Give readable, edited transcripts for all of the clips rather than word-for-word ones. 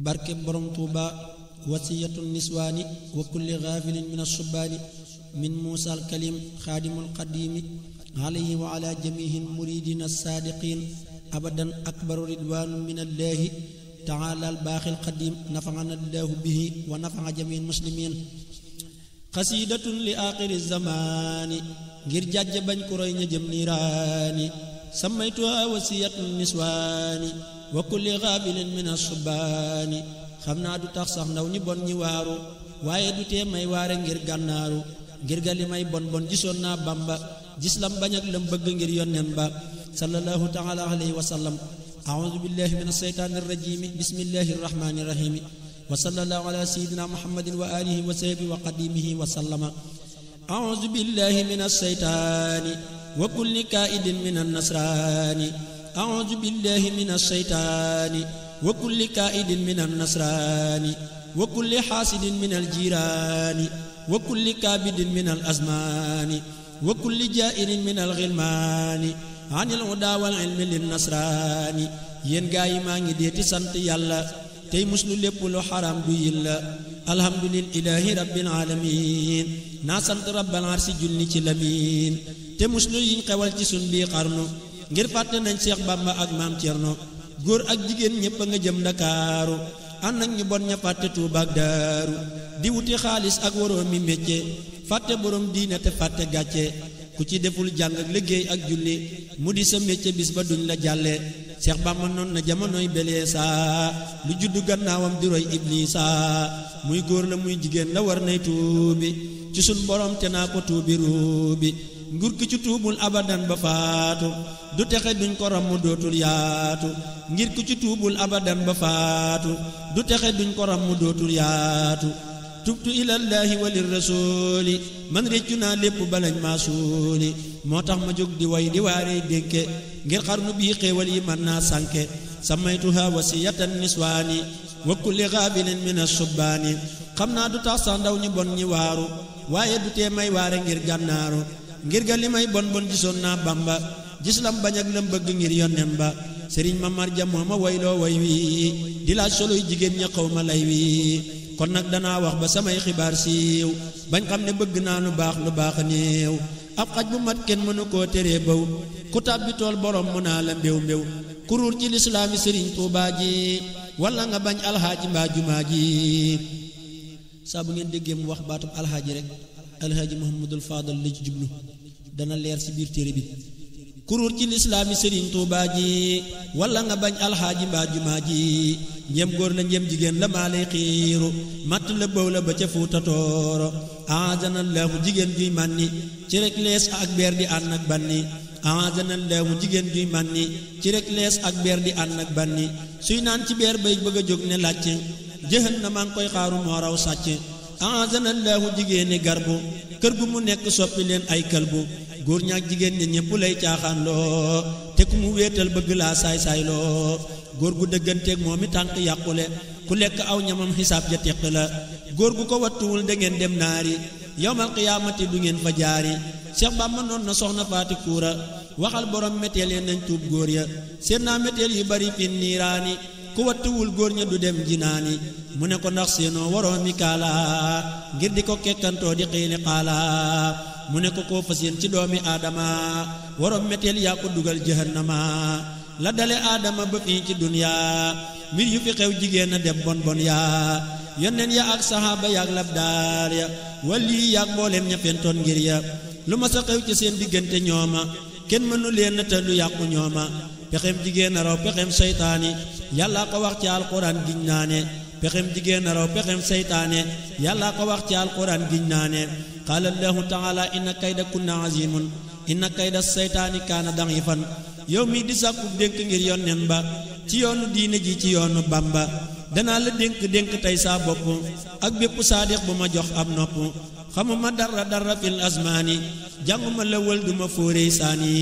barke borom Tuuba wasiyatu niswaani wa kulli gaafilin min assubaani min muusa alkalim xaadimul qadiimi alayhi wa ala jamiihi muridiina saadiqiin abadan akbaru ridwaanu min allaahi taala albaaxil qadiim nafa'ana allaahu bihi wa nafa'a jamiil muslimiin xasiidatun li aaxiri zamaani ngir jàjj bañ ku roy ña jëm niiraani sammaytuha wasiyatu niswaani wa kulli gaafilin min assubaani xam naa du tax sax ndaw ñi bon ñi waaru waaye du tee may waare ngir gànnaaru ngir ga li may bon bon gisoon naa Bamba gis lam bañ ak lam bëgg ngir yonnen ba sallallahu taala alayhi wa sallam a'uudu billahi min asheytaani irrajimi bismillahi irrahmani irrahimi wa sallallahu ala sayyidina muhammadin wa alihi wa sahbihi wa qadimihi wa sallama a'uudu billahi min asheytaani wa kulli kaa'idin min annasraani a'uudu billahi min asheytaani wa kulli kaa'idin min annasraani wa kulli xaasidin min aljiiraani wa kulli kaabidin min alazmaani wa kulli jaa'irin min alxilmaani anil hudaa wal ilmi linnasraani yéen gaa yi maa ngi deeti sant yàlla tey muslu lépp lu xaraam du yilla alhamdulillahi rabbil aalamiin naa sant rabbal arsi julli ci lamiin te muslu yiñ xewal ci sun bii xarnu ngir fàtte nañ Seex Bàmba ak Maam Cerno góor ak jigéen ñépp a nga jëm Ndakaaru ànd ak ñu bon ña fàtte Tuuba ak Daaru di wuti xaalis ak waroomi mécce fàtte borom diine te fàtte gàcce ku ci deful jàng ak liggéey ak julli mu di sa mécce bis ba duñ la jàlle Seex Bàmba noon na jamonoy beleesa lu juddu gannaawam di roy Iblisa muy góor la muy jigéen la war nay tuubi ci sun borom te naa ko tuubi ruubi nguur ki ci tuubul abadan ba faatu du texe duñ ko ram mu dootul yaatu ngir ku ci tuubul abadan ba faatu du texe duñ ko ram mu dootul yaatu tubtu ilallaahi walir rasuuli man réccu naa lépp balañ maa suuli moo tax ma jóg di way di waaree dénke ngir xarnu bii xéewal yi mën naa sànke samaytuha wasiyatan niswaani wa kulli gaabilin min asubbaani xam naa du tax sax ndaw ñi bon ñi waaru waaye du tee may waare ngir gànnaaru ngir ga li may bon bon gisoon naa Bamba gis lam bañ ak lam bëgg ngir yonnen ba sëriñ Mamar Ja moo ma wayloo way wi di laaj soloy jigéen ña xaw ma lay wi kon nag danaa wax ba samay xibaar siiw bañ xam ne bëgg naa lu baax néew ab xaj bu mat kenn mënu koo teree baw ku tàbbi tool borom mu naa la mbéw mbéw ku ruur ci lislaami sëriñ Tuubaa ji walla nga bañ alxaaji mbaa jumaa ji saa bu ngeen déggee mu wax baatub alxaaji rek alxaaji Muhammadul Faadal la ci jublu dana leer ci biir téere bi kuruur ci lislaami sëriñ Tuubaa ji walla nga bañ alxaaji mbaa jumaa ji njëm góor la njëm jigéen la maa lay xiiru matt la bëw la ba ca Fuuta Tooro aazanallaahu jigéen juy mànni ci rek lees ak beer di ànd ak banni aazanallaahu jigéen juy mànni ci rek lees ak beer di ànd ak banni suy naan ci beer bay bëgg a jóg ne làcc jëhën na maa ngi koy xaaru moo raw sàcc aazanallaahu jigéeni garbu kër gu mu nekk soppi leen ay këlbu góor ñaak jigéen ña ñépp lay caaxaan loo te ku mu wéetal bëgg laa saay-saay loo góor gu dëgganteeg moom i tànk yàqule ku lekk aw ñamam xisaab ja teq la góor gu ko wattuwul da ngeen dem naari yawmal qiyaamati du ngeen fa jaari Seex Bàmba noon na soxna Faati Kuura waxal borom méteel ya nañ tuub góor ya seen naa méteel yu bari fin niiraani ku wattuwul góor ña du dem jinaani mu ne ko ndax seenoo waroomi kaala ngir di ko kekkantoo di xiini xaala mu ne ko koo fas yéen ci doomi aadama waroom meteel yaa ko dugal jahannama la dale aadama ba fii ci duniyaa mbir yu fi xew jigéen a dem bon bon yaa yonneen ya ak saxaaba yaak labdaar ya wali yaak mbooleem ña fentoon ngir ya lu ma sa xew ci seen diggante ñooma kenn mënu leen te lu yàqu ñooma pexem jigéen a raw pexem seytaani yàlla ko wax ci alquran giñ naa ne pexem jigéen a raw pexem seytaane yàlla ko wax ci alquran giñ naa ne qaala allahu taala inna kayda kunna azimun inna kayda seytaani kaana da'ifan yow mii di sàkku dénk ngir yonnen ba ci yoonu diine ji ci yoonu Bamba danaa la dénk tey saa bopp ak bépp saadix bu ma jox ab nopp xamuma dara fil azmaani jànguma la wël duma fóorey saani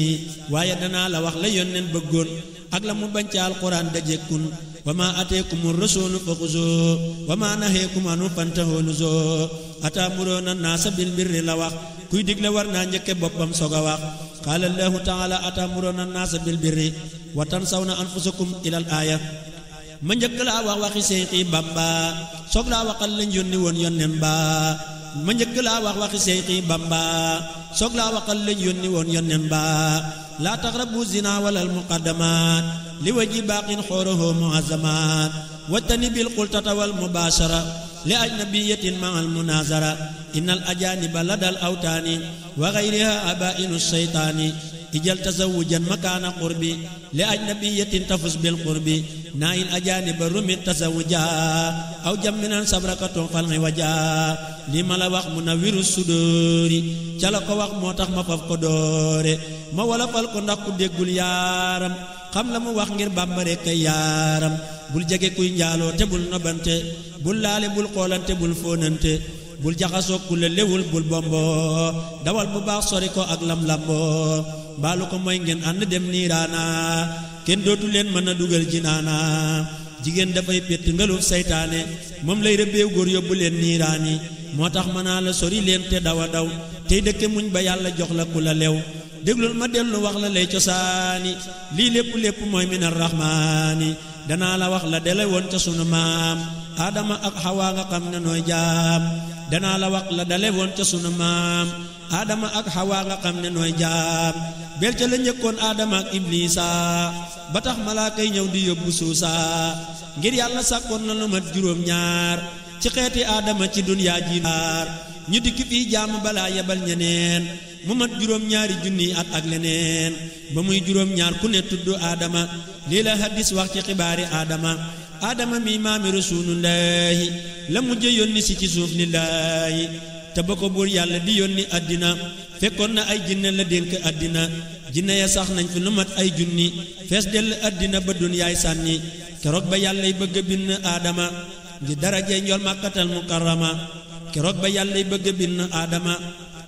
waaye danaa la wax la yonnen bëggoon ak la mu bañ ca alquran dajekkun wa ma ateekumu rasuulu fa xuzuu wa ma naheekum anhu fantahuu nuzuu ataamuruuna naasa bil birri la wax kuy digle war naa njëkke boppam soog a wax qaala allahu taala ataamuruuna naasa bil birri wa tansawna anfusakum ilal aaya ma njëkk laa wax waxi Seyxi Bamba soog laa waxal lañ yónni woon yonnen ba ma njëkk laa wax waxi Seyxi Bamba soog laa waxal lañ yónni woon yonnen ba laa taqrabu zina walal muqaddamat li waji baaqin xooroho muazzamat wattani bil xultata wal mubashara li ajnabiyatin ma'al munazara innal ajaniba ladal awtaani wa ghayriha abainu shaytaani ijal tazawujan makaana qurbi li ajnabiyatin tafus bil qurbi naayil ajaniba rumit tazawuja aw jamminan sabrakatun falngi waja li ma la wax munawwiru sudóori ca la ko wax moo tax ma faf ko doore ma wala fal ko ndax ku déggul yaaram xam la mu wax ngir Bàmba rekk ay yaaram bul jege kuy njaaloo te bul nobante bul laale bul xoolante bul fóonante bul jaxasoo ku la lewul bul bombo dawal bu baax sori ko ak lam lamboo baalu ko mooy ngeen ànd dem niiraana kenn dootu leen mën a dugal jinaana jigéen dafay pétt ngeluf seytaane moom lay rëbbeew góor yóbbu leen niiraani moo tax mën naa la sori leen te daw a daw tey dëkke muñ ba yàlla jox la ku la lew déglul ma dellu wax la lay cosaani lii lépp mooy minar rahmaani danaa la wax la dele woon ca sunu maam Adama ak Hawa nga xam ne nooy jaam danaa la wax la dale woon ca sunu maam Adama ak Hawa nga xam ne nooy jaam bel ca la njëkkoon Adama ak Iblisa ba tax malaaka yi ñëw di yóbbu suusa ngir yàlla sàkkoon na lu mat juróom ñaar ci xeeti Adama ci dunyaa ji ñu dikk fii jaamu balaa yebal ñeneen mu mat juróom ñaari junni at ak leneen ba muy juróom ñaar ku ne tudd Adama lii la hadis wax ci xibaari Adama mi maami rasulullahi la mujj yónni si ci suuf lillahi te ba ko buur yàlla di yónni àddina fekkoon na ay jinne la dénk àddina jinne ya sax nañ fi lu mat ay junni fees dell àddina ba dunyaay sànni keroog ba yàllay bëgg a bind Adama ngi darajey njool màkkatal mukarrama keroog ba yàllay bëgg a bind Adama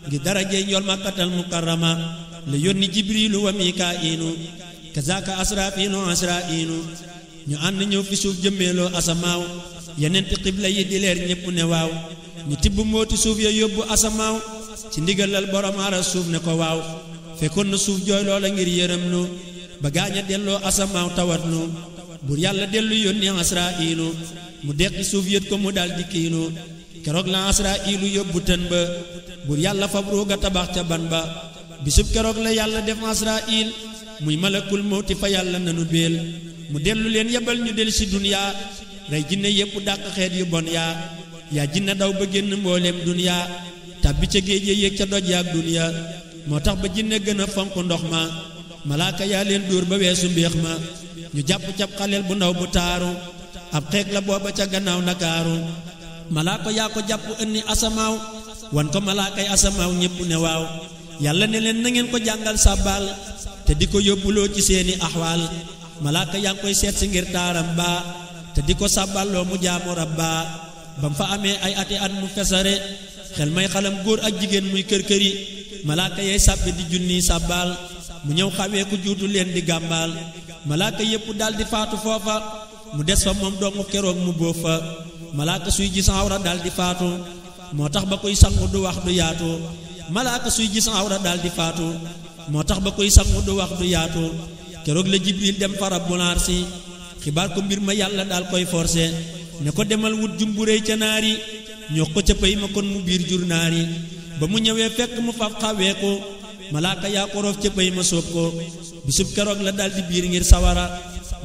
ngi darajey njool màkkatal mukarrama la yónni jibrilu wa mikaa'ilu kazaaka asraafilu asraa'ilu ñu ànd ñëw fi suuf jëmmeeloo asamaaw yeneenti xibla yi di leer ñépp ne waaw ñu tibb mbooti suuf ya yóbbu asamaaw ci ndigalal borom aras suuf ne ko waaw fekkoon na suuf jooy loola ngir yërëm nu ba gaaña delloo asamaaw tawat nu bur yàlla dellu yónni asraa'ilu mu deqi suuf yët ko mu dal di kiinu keroog la asraa'ilu yóbbu tën ba bur yàlla fab ruuga tabax ca ban ba bisub keroog la yàlla def asraa'il muy malakul mawti fa yàlla nanu béel mu dellu leen yebal ñu del si duniyaa rey jinne yépp dàq xeet yu bon yaa jinne daw ba génn mbooleem duniyaa tàbbi ca géej ya yéeg ca doj yaak duniyaa moo tax ba jinne gën a fonk ndox ma malaaka yaa leen dóor ba weesu mbéex ma ñu jàpp cab xaleel bu ndaw bu taaru ab xeeg la booba ca gannaaw Ndakaaru malaaka yaa ko jàpp ënni asamaaw wan ko malaakay asamaaw ñépp ne waaw yàlla ne leen na ngeen ko jàngal sàbbaal te di ko yóbbuloo ci seeni axwaal malaaka yaa ngi koy seet si ngir taaram ba te di ko sàbballoo mu jaamu rabba bam fa amee ay ati at mu fesare xel may xalam góor ak jigéen muy kër-këri malaaka yay sàbbi di junni sàbbaal mu ñëw xawee ku juutu leen di gàmbaal malaaka yépp dal di faatu foofa mu des fa moom dongu keroog mu bóof fa malaaka suy gis awra dal di faatu moo tax ba koy sangu du wax du yaatu malaaka suy gis awra dal di faatu moo tax ba koy sangu du wax du yaatu keroog la jibril dem fa rabbul arsi xibaar ko mbir ma yàlla daal koy forcé ne ko demal wut jumburéy ca naari ñoo ko ca pay ma kon mu biir jur naari ba mu ñëwee fekk mu faf xawee ko malaaka yaa ko roof ca pay ma sóob ko bisub keroog la daal di biir ngir sawara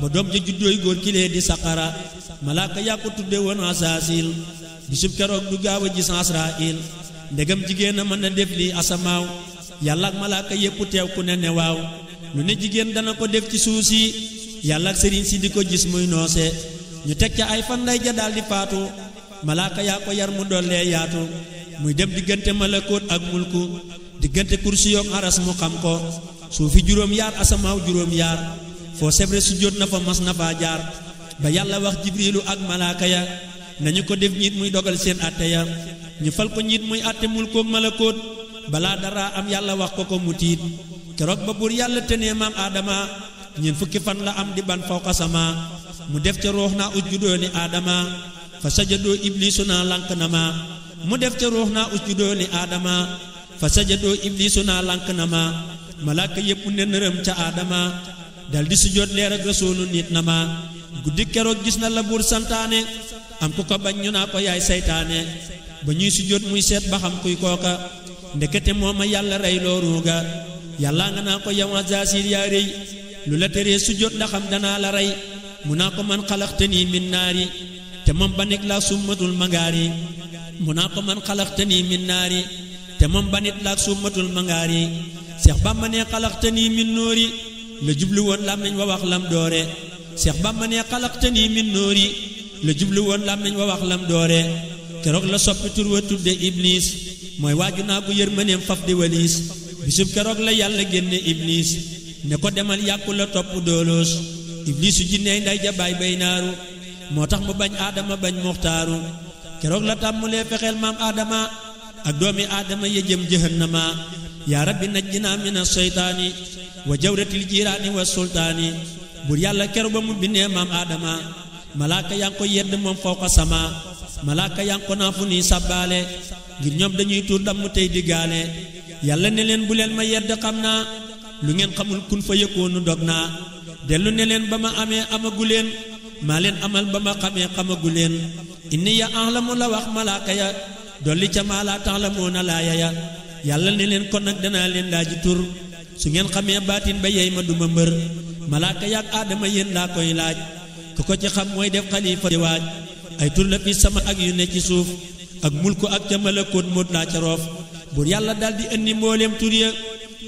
ba doom ja juddooy góor kilee di saqara malaaka yaa ko tudde woon asaasil bisub keroog du gaaw a gis asrail ndegam jigéen a mën a def lii asamaaw yàlla ak malaaka yépp teew ku ne waaw lu ne jigéen dana ko def ci suuf si yàlla ak sëriñ si di ko gis muy noose ñu teg ca ay fan lay ja daal di faatu malaaka yaa ko yar mu dollee yaatu muy dem diggante malakoot ak mulku diggante kursi yoog aras mu xam ko suufi juróom yaar asamaaw juróom yaar foo sebre su jot na fa mas na faa jaar ba yàlla wax jibrilu ak malaaka ya nañu ko def ñiit muy dogal seen atte ya ñu fal ko ñiit muy atte mulkoog malakoot balaa dara am yàlla wax ko mu tiit keroog ba buur yàlla tenee maam Adama ñeen fukki fan la am di ban fawqa sama mu def ca ruux naa usjudoo li Adama fa sajadoo iblisu naa lank na ma mu def ca ruux naa usjudoo li Adama fa sajadoo iblisu naa lank na ma malaaka yépp ne nërëm ca Adama dal di sujjóot leer ak rasuulu nit na ma guddi keroog gis na la buur santaane am ku ko bañ ñu naa ko yaay saytaane ba ñuy sujjóot muy seet ba xam kuy kooka ndekete mooma yàlla rey loo ruuga yàlla nga naa ko yow Azaasiil yaa rëy lu la teree sujjóot ndaxam danaa la rey mu naa ko man xalaxtanii min naari te moom banit laa summatul mangaari mu naa ko man xalaxtanii min naari te moom banit laa summatul mangaari Seex Bamba ne xalaxtanii min nóori la jublu woon lam nañ wa wax lam doore Seex Bamba ne xalaxtanii min nóori la jublu woon lam nañ wa wax lam doore keroog la soppi tur wa tudde Iblis mooy waaju naa ko yërmaneem faf di waliis bisub keroog la yàlla génne Iblis ne ko demal yàqu la topp dooloos Iblisu jinneey nday ja baay bay naaru moo tax mu bañ aadama bañ muxtaaru keroog la tàmmulee fexeel maam aadama ak doomi aadama ya jëm jahannama yaa rabbi najjinaa mina seytaani wa jawratil jiiraani wa sultaani bur yàlla keroog ba mu bindee maam aadama malaaka yaa ngi ko yedd moom fawqa sama malaaka yaa ngi ko naa fu nii sàbbaale ngir ñoom dañuy tuur damm tey diggaale yàlla ne leen bu leen ma yedd xam naa lu ngeen xamul kun fa yëkkoonu dog naa dellu ne leen ba ma amee amagu leen maa leen amal ba ma xamee xamagu leen inni ya ahlamu la wax malaaka ya dolli ca maa laa ta'lamuuna laaya ya yàlla ne leen kon nag danaa leen laaji tur su ngeen xamee baatin ba yey ma duma mbër malaaka yaak aadama yéen laa koy laaj ku ko ci xam mooy def xalifa di waaj ay tur la fi sama ak yu ne ci suuf ak mulku ak ca malakoot móot laa ca roof buur yàlla daldi indi mbooleem tur ya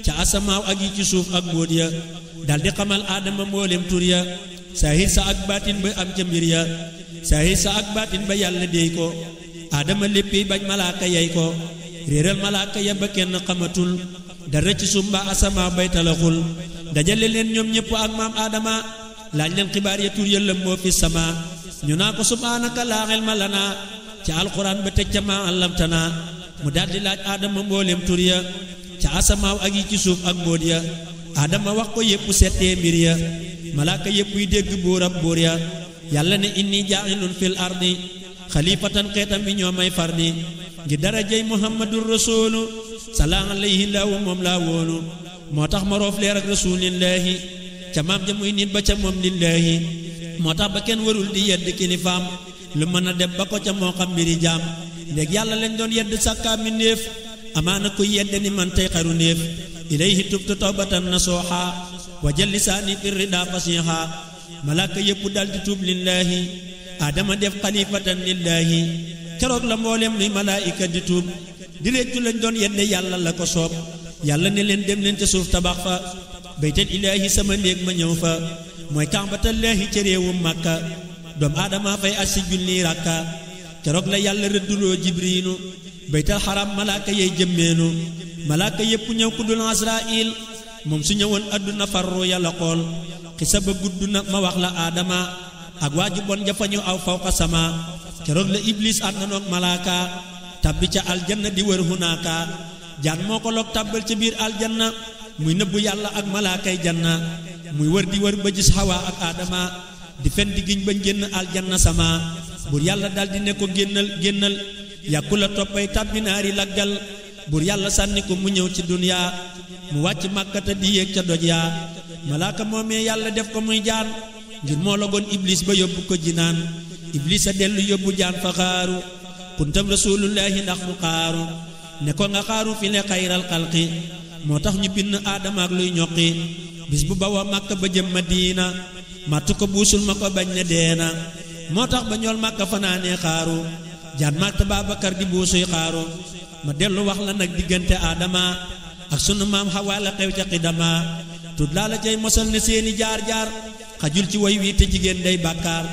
ca asamaaw ak yi ci suuf ak mbóot ya daldi xamal aadama mbooleem tur ya saahir sa ak baatin ba am ca mbir ya saahir sa ak baatin ba yàlla déey ko aadama léppi bañ malaaka yey ko réeral malaaka ya ba kenn xamatul dara ci suuf mbaa asamaaw bay talaxul dajale leen ñoom ñépp ak maam aadama laaj leen xibaar ya tur ya lëm moo fi sama ñu naa ko subhaanaka laa ilma lanaa ca alxuraan ba teg ca maa allamtanaa mu daldi laaj aadama mbooleem tur ya ca asamaaw ak yi ci suuf ak mbóot ya aadama wax ko yépp settee mbir ya malaaka yépp yi dégg buurab buur ya yàlla ne inni jaa'ilun fil ardi xalifatan xeetam bi ñoo may fardi ngir darajey muhammadur rasuulu salaa alayhi laahu moom laa wóolu moo tax ma roof leer ak rasuulillaahi ca maam ja muy nit ba ca moom lillaahi moo tax ba kenn warul di yedd kilifaam lu mën a dem ba ko ca moo xam mbiri jaam ndég yàlla lañ doon yedd sàkkaa mi néef amaana kuy yedde ni man tey xaru néef ilayhi tubtu tawbatan nasuha wa jël lisaani fi rida fasiha malaaka yépp daldi tuub lillaahi aadama def xalifatan lillaahi keroog la mboolem luy malaayika di tuub di réccu lañ doon yedde yàlla la ko soob yàlla ne leen dem leen ca suuf tabax fa baytal ilaahi sama néeg ma ñëw fa mooy kàmbatallaahi ca réewum Makka doom aadama fay asi junni rakka keroog la yàlla rëdduloo jibriilu baytal xaram malaaka yey jëmmeenu malaaka yépp ñëw ku dul Asraayil moom su ñëwoon àdduna farru yàlla xool xisa ba gudd na ma wax la aadama ak waaju bon jafañu aw fawqa sama keroog la iblis ànd na noog malaaka tabbi ca aljanna di wër hunaaka jaan moo ko loog tabbal ca biir aljanna muy nëbbu yàlla ak malaakay janna muy wër di wër ba gis Hawa ak aadama di fen di giñ bañ génn aljanna sama buur yàlla daldi ne ko génnal yàkku la toppay tàbbi naari laggal buur yàlla sànni ko mu ñëw ci duniyaa mu wàcc màkkata di yéeg ca doj yaa malaaka moomee yàlla def ko muy jaan ngir moo logoon iblis ba yóbbu ko jinaan iblis a dellu yóbbu jaan fa xaaru kuntam rasulullahi ndax mu xaaru ne ko nga xaaru fi ne xayral xalqi moo tax ñu bind aadama ak luy ñoqi bis bu bawoo màkka ba jëm Madina màtt ko buusul ma ko bañ ne deena moo tax ba ñool màkka fanaanee xaaru jaan màtt Baabakar di buusuy xaaru ma dellu wax la nag diggante aadama ak sunu maam Hawa la xew ca xidama tut laa la cay mosal ne seeni jaar-jaar xajul ci woy wi te jigéen day bàkkaar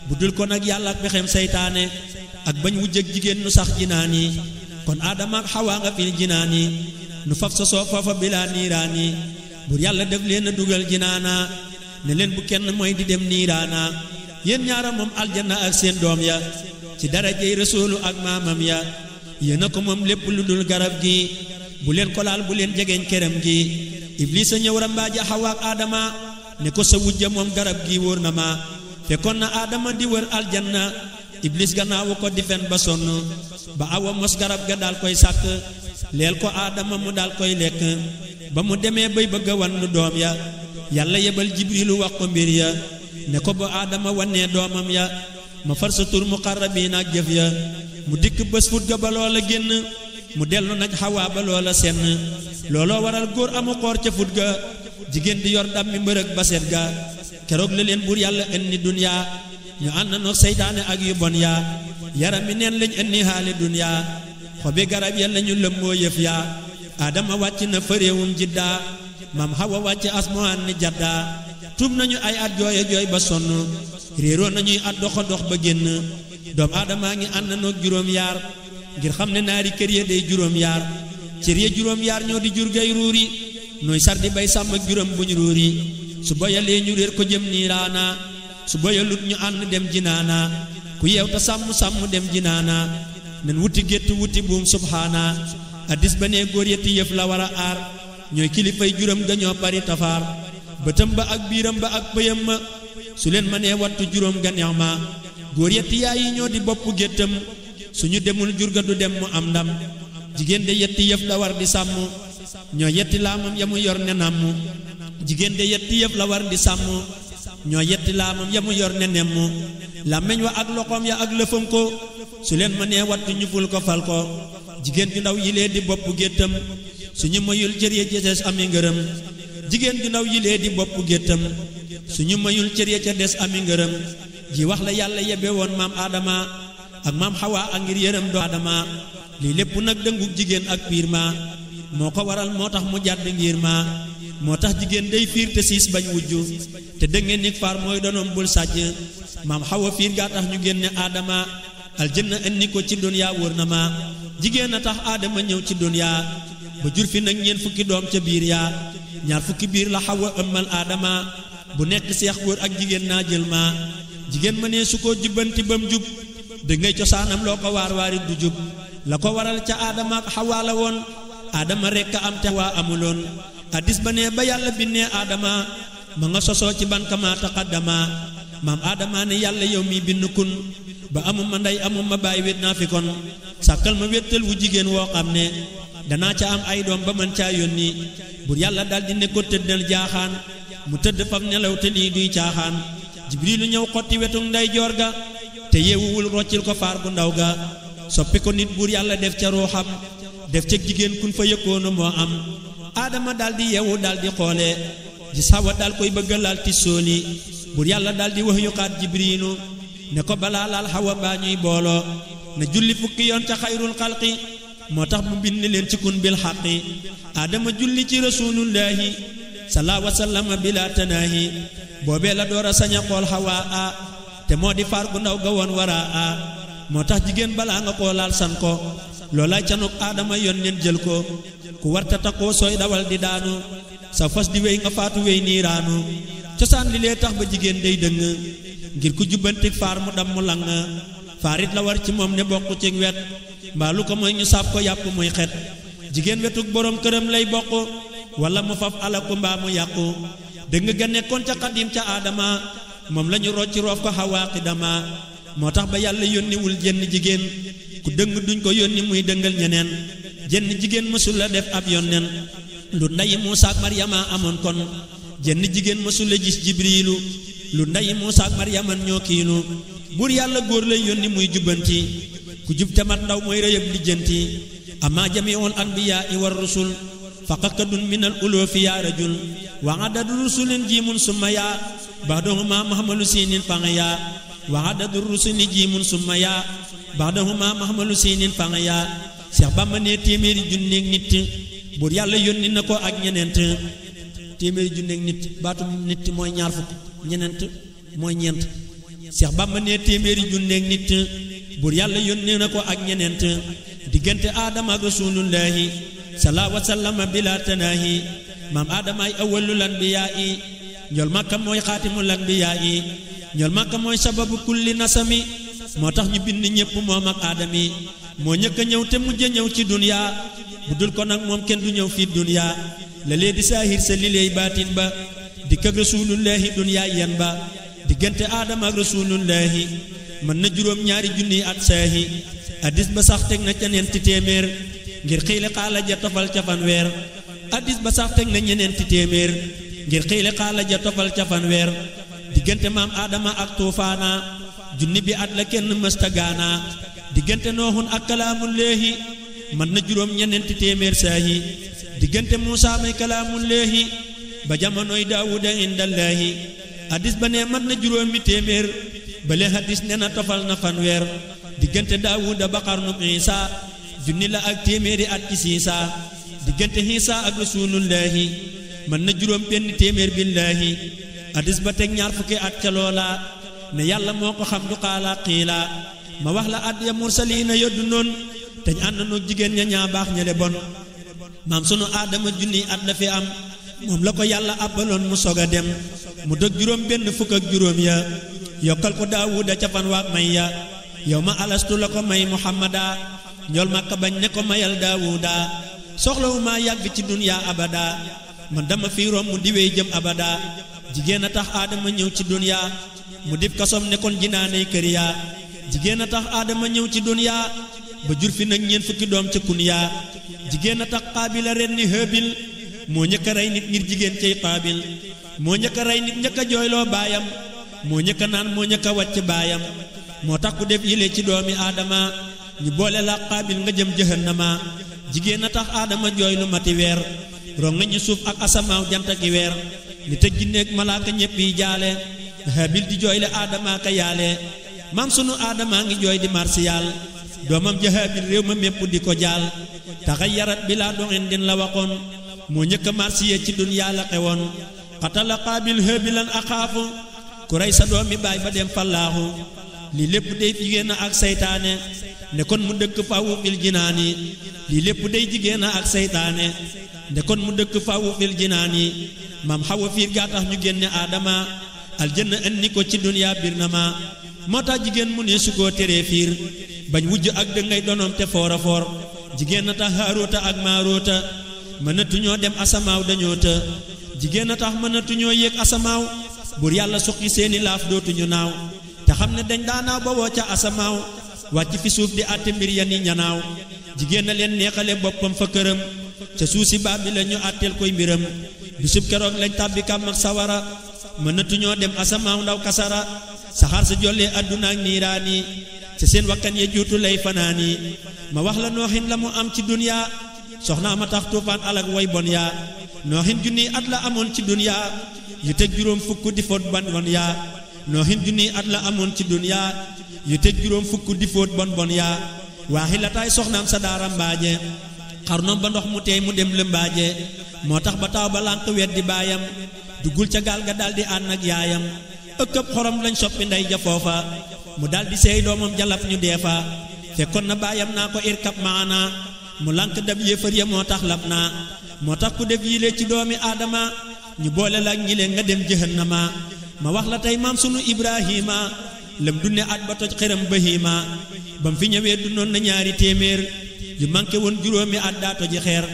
bu dul ko nag yàlla ak pexem seytaane ak bañ wujjëg jigéen nu sax jinaan yi kon aadama ak Hawa nga fi jinaan yi nu faf sosoo foofa bilaa niiraan yi bur yàlla def leen a dugal jinaana ne leen bu kenn mooy di dem niiraana yéen ñaara moom aljanna ak seen doom ya ci darajey rasuulu ak maamam ya yéen a ko moom lépp lu dul garab gi bu leen ko laal bu leen jegeeñ këram gi iblis a ñëw rambaaja Hawa ak aadama ne ko sa wujja moom garab gi wóor na ma fekkoon na aadama di wër aljanna iblis gannaawu ko di fen ba sonn ba awa mos garab ga daal koy sàkk leel ko aadama mu daal koy lekk ba mu demee bay bëgg a wannu doom ya yàlla yebal jibrilu wax ko mbir ya ne ko ba aadama wannee doomam ya ma far sa tur muqarrabiin ak jëf ya mu dikk bés fut ga ba loola génn mu dellu nag xawaa ba loola senn looloo waral góor amu xoor ca fut ga jigéen di yor dam mi mbërëg baset ga keroog la leen buur yàlla indi duniyaa ñu ànd noog seytaane ak yu bon yaa yaram mi neen lañ indi xaali duniyaa xobi garab ya lañu lëmmoo yëf yaa aadama wàcc na fëréewum jiddaa maam xawa wàcc asmaan ni jaddaa tuub nañu ay at jooy jooy ba sonn réeroo nañuy at doxa dox ba génn doom aadamaa ngi ànd noog juróom yaar ngir xam ne naari kër ya day juróom yaar cër ya juróom yaar ñoo di jur gay ruuri nooy sar di bay sàmm ak juróom buñ ruuri su boyalee ñu réer ko jëm niiraana su boyalut ñu ànd dem jinaana ku yeew ta sàmm sàmm dem jinaana nen wuti gétt wuti buum subhaana addis ba nee góor yetti yëf la war a aar ñooy kilifay juróom ga ñoo bari tafaar bëtam ba ak biiram ba ak pëyam ma su leen ma nee wattu juróom ga neex ma góor yetti yaay yi ñoo di bopp géttam suñu demul jur ga du dem mu am ndam jigéen de yetti yëf la war di sàmm ñoo yetti laamam ya mu yor ne namm jigéen de yetti yëf la war di sàmm ñoo yetti laamam ya mu yor ne nemm làmmeñ wa ak loxoom ya ak lëfam ko su leen ma nee wattu ñu ful ko fal ko jigéen ju ndaw yilee di bopp géttam suñu mayul cër ya ca des ami ngërëm jigéen ju ndaw yilee di bopp géttam suñu mayul cër ya ca des ami ngërëm ji wax la yàlla yebe woon maam aadama ak maam xawa ak ngir yërëm doo aadama lii lépp nag dëngug jigéen ak piir ma moo ko waral moo tax mu jàdd ngir ma moo tax jigéen day fiir te siis bañ wujju te dëngeen nik faar mooy donoom bul sàcc maam xawa fiir gaa tax ñu génne aadama aljanna indi ko ci duniyaa wóor na ma jigéen a tax aadama ñëw ci duniyaa ba jur fi nag ñeent fukki doom ca biir yaa ñaar fukki biir la xawa ëmmal aadama bu nekk seex góor ak jigéen naa jël ma jigéen ma nee su ko jubbanti bam jub dëngay cosaanam loo ko waar waarit du jub la ko waral ca aadama ak xawaa la woon aadama rekk a am te xawaa amuloon addis ba nee ba yàlla binnee aadama ma nga sosoo ci ban kama taqaddama maam aadama ne yàlla yow mi bind kun ba amuma ndey amuma baay wét naa fi kon sàkkal ma wéttal wu jigéen woo xam ne danaa ca am ay doom ba mën caa yónni bur yàlla daldi ne ko tëddal jaaxaan mu tëdd fam nelaw te lii duy caaxaan jibrilu ñëw xotti wetu ndey joor ga te yeewuwul roccil ko faar bu ndaw ga soppi ko nit buur yàlla def ca ruuxam def ca jigéen kun fa yëkkoonu moo am aadama daldi yeewu daldi xoole gis Hawa dal koy bëgg laal ti sooli buur yàlla daldi wax yuqaat jibrilu ne ko balaa laal Hawa baa ñuy booloo na julli fukki yoon ca xayrul xalqi moo tax mu bind leen ci kun bil xaqi aadama julli ci rasulullahi salaa wa sallama bila tanaahi boobee la door a sañ a xool Hawa a te moo di faar gu ndaw ga woon wara a moo tax jigéen balaa nga koo laal san ko loolay canuk aadama yoon neen jël ko ku warta takkoo sooy dawal di daanu sa fas di wéy nga faatu wéy niiraanu cosaan li lee tax ba jigéen day dëng ngir ku jubbantik faar mu dam mu lang faarit la war ci moom ne bokk ci wet mbaa lu ko mooy ñu saab ko yàpp muy xet jigéen wetuk boroom këram lay bokk wala mu faf alaku mbaa mu yàqu dëng ga nekkoon ca xadim ca aadama moom lañu rocci roof ko Hawa xidama moo tax ba yàlla yónniwul jenn jigéen ku dëng duñ ko yónni muy dëngal ñeneen jenn jigéen mësul la def ab yónneen lu ndayi Muusaa ak Maryama amoon kon jenn jigéen mësul la gis Jibriilu lu ndayi Muusaa ak Maryama ñoo kiinu buur yàlla góor lay yónni muy jubbanti ku jub te mat ndaw mooy rëyëb lijjanti amma jamiul anbiyaa war rusul faqakadun minal uloofi yaa rajul wa adadu rusulin jiimun summa yaa ba'dahuma mahmalu siinin fanga yaa wa adadu rusuli jiimun summa yaa ba'dahuma mahmalu siinin fanga yaa Seex Bamba ne téeméeri junneeg nit buur yàlla yónni na ko ak ñeneent téeméeri junneeg nit baatu nit mooy ñaar fukk ñeneent mooy ñeent Seex Bamba ne téeméeri junneeg nit buur yàlla yónni na ko ak ñeneent diggante aadama ak rasulullahi salaa wa sallama bila tanaahi maam aadamaay awwalul anbiyaa yi ñool makka mooy xaatimul anbiyaa yi ñool makka mooy sababu kulli nasami moo tax ñu bind ñépp moom ak aadami moo ñëkk a ñëw te mujj a ñëw ci duniyaa bu dul ko nag moom kenn du ñëw fii duniyaa la lee di saahir sa li leey baatin ba di kag rasulullahi duniyaa yen ba diggante aadama ak rasulullahi mën na juróom ñaari junni at saahi addis ba sax teg na ca ñeenti téeméer ngir xiili xaala ja tofal ca fanweer addis ba sax teg na ñeneenti téeméer ngir xiili xaala ja tofal ca fanweer diggante maam aadama ak tuufaana junni bi at la kenn mësta gaana diggante nooxun ak kalaamullaahi man na juróom ñeneenti téeméer saahi diggante muusaa may kalaamullaahi ba jamonoy daawuda indallaahi hadis ba ne man na juróomi téeméer bale hadis ne na tofal na fanweer diggante daawuda ba xarnub isaa junni la ak téeméeri at ci siisaa diggante isaa ak rasulullaahi man na juróom benn téeméer billaahi hadis ba teg ñaar fukki at ca loola ne yàlla moo ko xam du xaala xiila ma wax la at ya mursaliina yoddu noon teñ ànd noog jigéen ña ñaa baax ñale bon maam sunu aadama junni at la fi am moom la ko yàlla àbbaloon mu sog a dem mu dog juróom benn fukk ak juróom ya yokkal ko daawuda ca fan waak may ya yow ma alastu la ko may muhammada njool makka bañ ne ko mayal daawuda soxlawu maa yàgg ci duniyaa abada man dama fi romb mu diwee jëm abada jigéen a tax aadama ñëw ci duniyaa mu dib kasom nekkoon jinaaney kër yaa jigéen a tax aadama ñëw ci duniyaa ba jur fi nag ñeent fukki doom ca kun yaa jigéen a tax qaabila ren ni hëbil moo ñëkk a rey nit ngir jigéen cay qaabil moo ñëkk a rey nit ñëkk a jooyloo baayam moo ñëkk a naan moo ñëkk a wàcc baayam moo tax ku def yile ci doomi aadama ñu boole la qaabil nga jëm jahannama jigéen a tax aadama jooy lu mati weer rong nga ñu suuf ak asamaaw jant ki weer nit ak jinne ak malaaka ñépp yi jaale habil di jooyle aadama ka yaale maam sunu aadama ngi jooy di marsiyaal doomam ja habil réew ma mépp di ko jaal taxayarat bi laa doxin din la waxoon moo ñëkk a marsiye ci dunyaa la xewoon xatala qaabil habilan axaafu ku rey sa doomi baay ba dem fallaaxu lii lépp day jigéen ak seytaane ne kon mu dëkk fawu fil jinaani lii lépp day jigéen ak seytaane ne kon mu dëkk fawu fil jinaani maam xawa fiir gaa tax ñu génne aadama aljanna andi ko ci dunyaa bir na ma moo tax jigéen mu ne su koo teree fiir bañ wujj ak dëngay donoom te foora foor jigéen na tax haaroota ak maaroota mënatuñoo dem asamaaw dañoo të jigéen a tax mënatuñoo yéeg asamaaw buur yàlla suqi seeni laaf dootuñu naaw te xam ne dañ daanaaw ba woo ca asamaaw wàcc fi suuf di àtte mbir ya ni ñanaaw jigéen na leen neexale boppam fa këram ca suuf si baab bi la ñu àtteel koy mbiram bisub keroog lañ tàbbi kàmm ak sawara mënatuñoo dem asamaaw ndaw kasara saxaar sa jollee àdduna ak niiraani ca seen wakkan ya juutu lay fanaani ma wax la nooxin la mu am ci duniyaa soxnaa ma tax tuufaan alak way bon yaa nooxin junni at la amoon ci duniyaa yu teg juróom fukk di fóot bon bon yaa nooxin junni at la amoon ci duniyaa yu teg juróom fukk di fóot bon bon yaa waaxi la taay soxnaam sa daara mbaaje xarnoom ba ndox mu teey mu dem lëmbaaje moo tax ba taaw ba lànq weddi baayam duggul ca gaal ga daldi ànd ak yaayam ëkkëb xorom lañ soppi ndey ja foofa mu daldi seey doomam jalaf ñu deefa fekkoon na baayam naa ko irkab maana mu lànk dab yéefar ya moo tax lab naa moo tax ku def yile ci doomi aadama ñu boole la ngi leen nga dem jahannama ma wax la tey maam sunu ibrahima lam dunne at ba toj xeram bahima bam fi ñëwee dundoon na ñaari téeméer yu manqué woon juróomi at daa toji xeer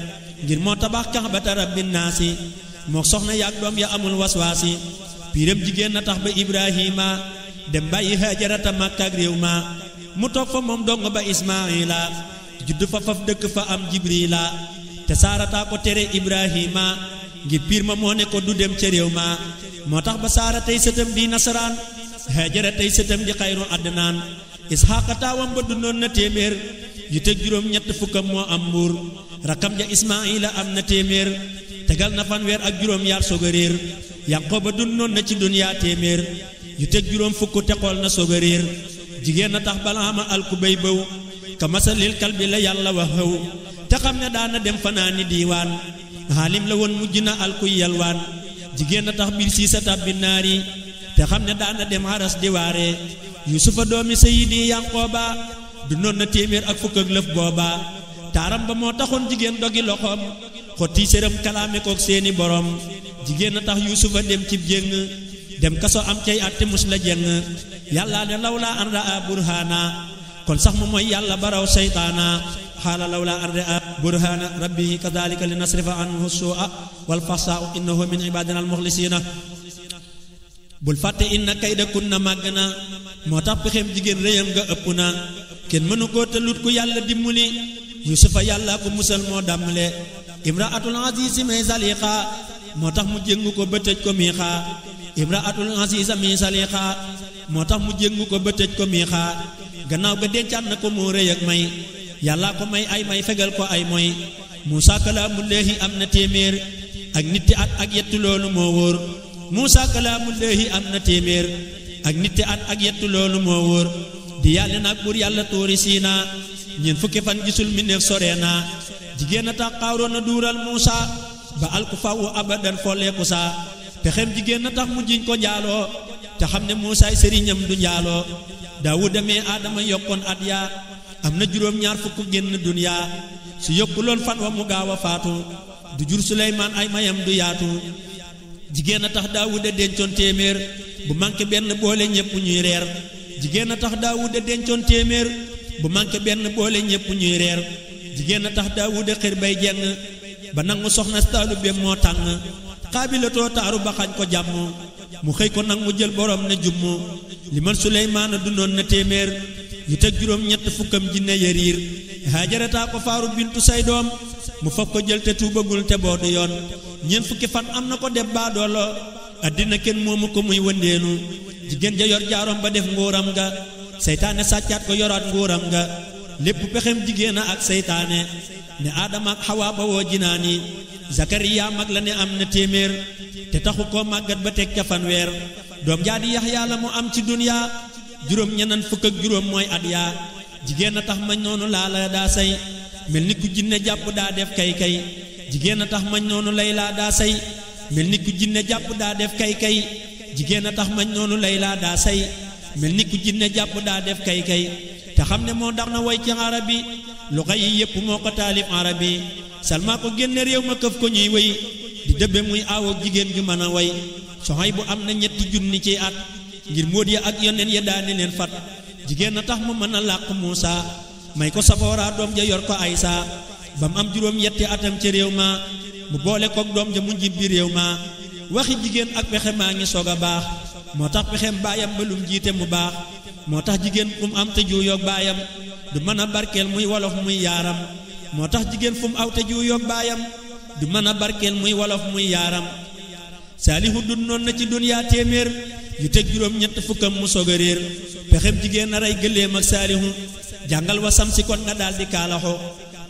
ngir moo tabax kaxbata rabbin naasi moo soxna yaag doom ya amul waswaasi piiram jigéen na tax ba ibrahima dem bàyyi hajarata makka ak réew ma mu toog fa moom dong ba ismaila judd fa faf dëkk fa am jibrila te saarataa ko tere ibrahima ngir piir ma moo ne ko du dem ca réew ma moo tax ba saara tey sëtam di nasaraan hajara tey sëtam di xayru adnaan isxaaqa taawam ba dundoon na téeméer yu teg juróom ñett fukkam moo am mbuur rakam ja ismaila am na téeméer tegal na fanweer ak juróom yaar soog a réer yanqooba dundoon na ci duniyaa téeméer yu teg juróom fukk te xool na soog a réer jigéen na tax balaama alku bay bëw ka masalil kalbi la yàlla wax xëw te xam ne daana dem fanaani diiwaan xaalim la woon mujj na alkuy yalwaan jigéen na tax biir sii sa tàbbi naari te xam ne daana dem haras di waare yusufa doomi sayidi yanqooba dundoon na téeméer ak fukk ak lëf booba taaram ba moo taxoon jigéen dogi loxoom xotti séram kalaame kook seeni borom jigéen na tax yusufa dem cib jéng dem kaso am cay àtte mus la jeng yàlla ne lawlaa an raa burhaana kon sax mu mooy yàlla baraw seytaana xaala lawlaa an raa burhaana rabbihi kadhalika li nasrifa anhu suu'a wal fahshaa innahu min ibadina al muxlisiina bul fàtte inna kayda kunna màgg na moo tax pexem jigéen réyam nga ëpp na kenn mënu koo tëlut ku yàlla dimbali yusufa yàlla ko musal moo dàmmale imraatul azizi may zaliqa moo tax mu jëngu ko ba tëj ko miixa imraatul aziza mi salixa moo tax mu jéngu ko ba tëj ko miixa gannaaw ga dencaat na ko moo rëy ak may yàlla ko may ay may fegal ko ay moy Muusa kalaamullaahi am na téeméer ak nitti at ak yettu loolu moo wóor Muusa kalaamullaahi am na téeméer ak nitti at ak yettu loolu moo wóor di yàlla nag buur yàlla tuuri siina ñeent fukki fan gisul mbindéef sore naa jigéen a tax Xaaroona duural Muusa ba alku fawu abadan folleeku saa pexem jigéen a tax mu jiñ ko njaaloo te xam ne Muusaay sëriñam du njaaloo Daawuda mee Aadama yokkoon at yaa am na juróom-ñaar fukk génn duniyaa su yokkuloon fan wa mu gaaw a faatu du jur Suleymaan ay mayam du yaatu jigéen a tax Daawuda dencoon téeméer bu manqué benn boole ñépp ñuy reer jigéen a tax Daawuda dencoon téeméer bu manqué benn boole ñépp ñuy reer jigéen a tax Daawuda xër bay jeng ba nangu soxna taalu bem moo tàng xaabilatoo taaru ba xañ ko jàmm mu xëy ko nag mu jël borom ne jummu li man Suleymaana dundoon na téeméer yu teg juróom ñett fukkam jinne yariir Haajarataa ko faaru bintu say doom mu fab ko jël te tuubagul te boodu yoon ñeent fukki fan am na ko def baadoolo addina kenn moomu ko muy wëndeenu jigéen ja yor jaarom ba def nguuram nga seytaane sàccaat ko yoraat nguuram nga lépp pexem jigéen a ak seytaane ne Aadama ak Xawaa ba woo jinaani Zakariya mag la ne am na téeméer te taxu koo màggat ba teg ca fanweer doom jaa di Yaxya la mu am ci duniyaa juróom ñeneen fukk ak juróom mooy at yaa jigéen a tax mañ noonu laa la daa say mel ni ku jinne jàpp daa def kay kay jigéen a tax mañ noonu lay laa daa say mel ni ku jinne jàpp daa def kay kay jigéen a tax mañ noonu lay laa daa say mel ni ku jinne jàpp daa def kay kay te xam ne moo dax na way ci arabi luxa yi yépp moo ko taalif arabi Salma ko génne réew ma këf ko ñuy wéy di dëbbe muy aawook jigéen ju mën a way Soxayb bu am na ñetti junni ci at ngir móot ya ak yoneen ya daani leen fat jigéen a tax mu mën a làq Muusa may ko Safoora doom ja yor ko Aysa ba mu am juróom yetti atam ci réew ma mu boole kook doom ja mu njib bi réew ma waxi jigéen ak pexe maa ngi soog a baax moo tax pexem baayam ba lum jiite mu baax moo tax jigéen fu mu am te juuyoog baayam du mën a barkeel muy wolof muy yaaram moo tax jigéen fu mu aw te juuyoog baayam du mën a barkeel muy wolof muy yaaram Saalihu dundoon na ci duniyaa téeméer yu teg juróom ñett fukkam mu soog a réer pexem jigéen a rey gëléem ak Saalihu jàngal wa samsi kon nga daal di kaalaxo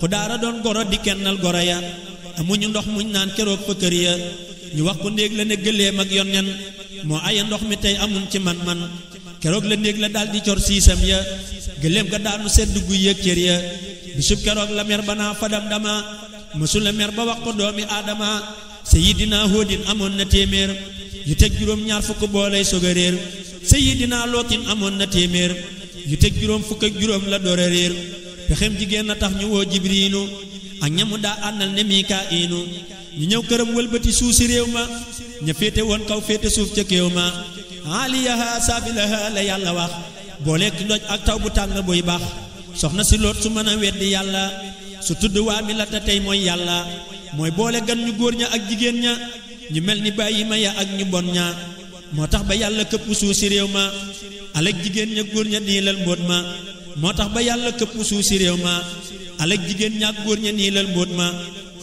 ku daara doon goro di kennal goro ya amuñu ndox muñ naan keroog fa kër ya ñu wax ko ndéeg la ne gëléem ak yonnen moo aya ndox mi tey amuñ ci man keroog la néeg la daal di cor siisam ya gëléem ga daanu sedd gu yëg cër ya bisub keroog la mer ba naa fadam dama mësul la mer ba wax ko doomi aadama Seydina Hóodin amoon na téeméer yu teg juróom ñaar fukk boolay soog a réer Seydina Lootin amoon na téeméer yu teg juróom fukk ak juróom la door a réer pexem jigéen na tax ñu woo Jibriilu ak ñamu daa àndal ne Mikaa'ilu ñu ñëw këram wëlbati suuf si réew ma ña féete woon kaw féete suuf ca kéew ma aliyaha saabilaha la yàlla wax booleeg ndoj ak taw bu tàng buy baax soxna si Loot su mën a weddi yàlla su tudd waa mi la te tey mooy yàlla mooy boole gan ñu góor ña ak jigéen ña ñu mel ni bàyyi ma ya ak ñu bon ña moo tax ba yàlla këpp suuf si réew ma alak jigéen ña góor ña niilal mbóot ma moo tax ba yàlla këpp suuf si réew ma alak jigéen ña ak góor ña niilal mbóot ma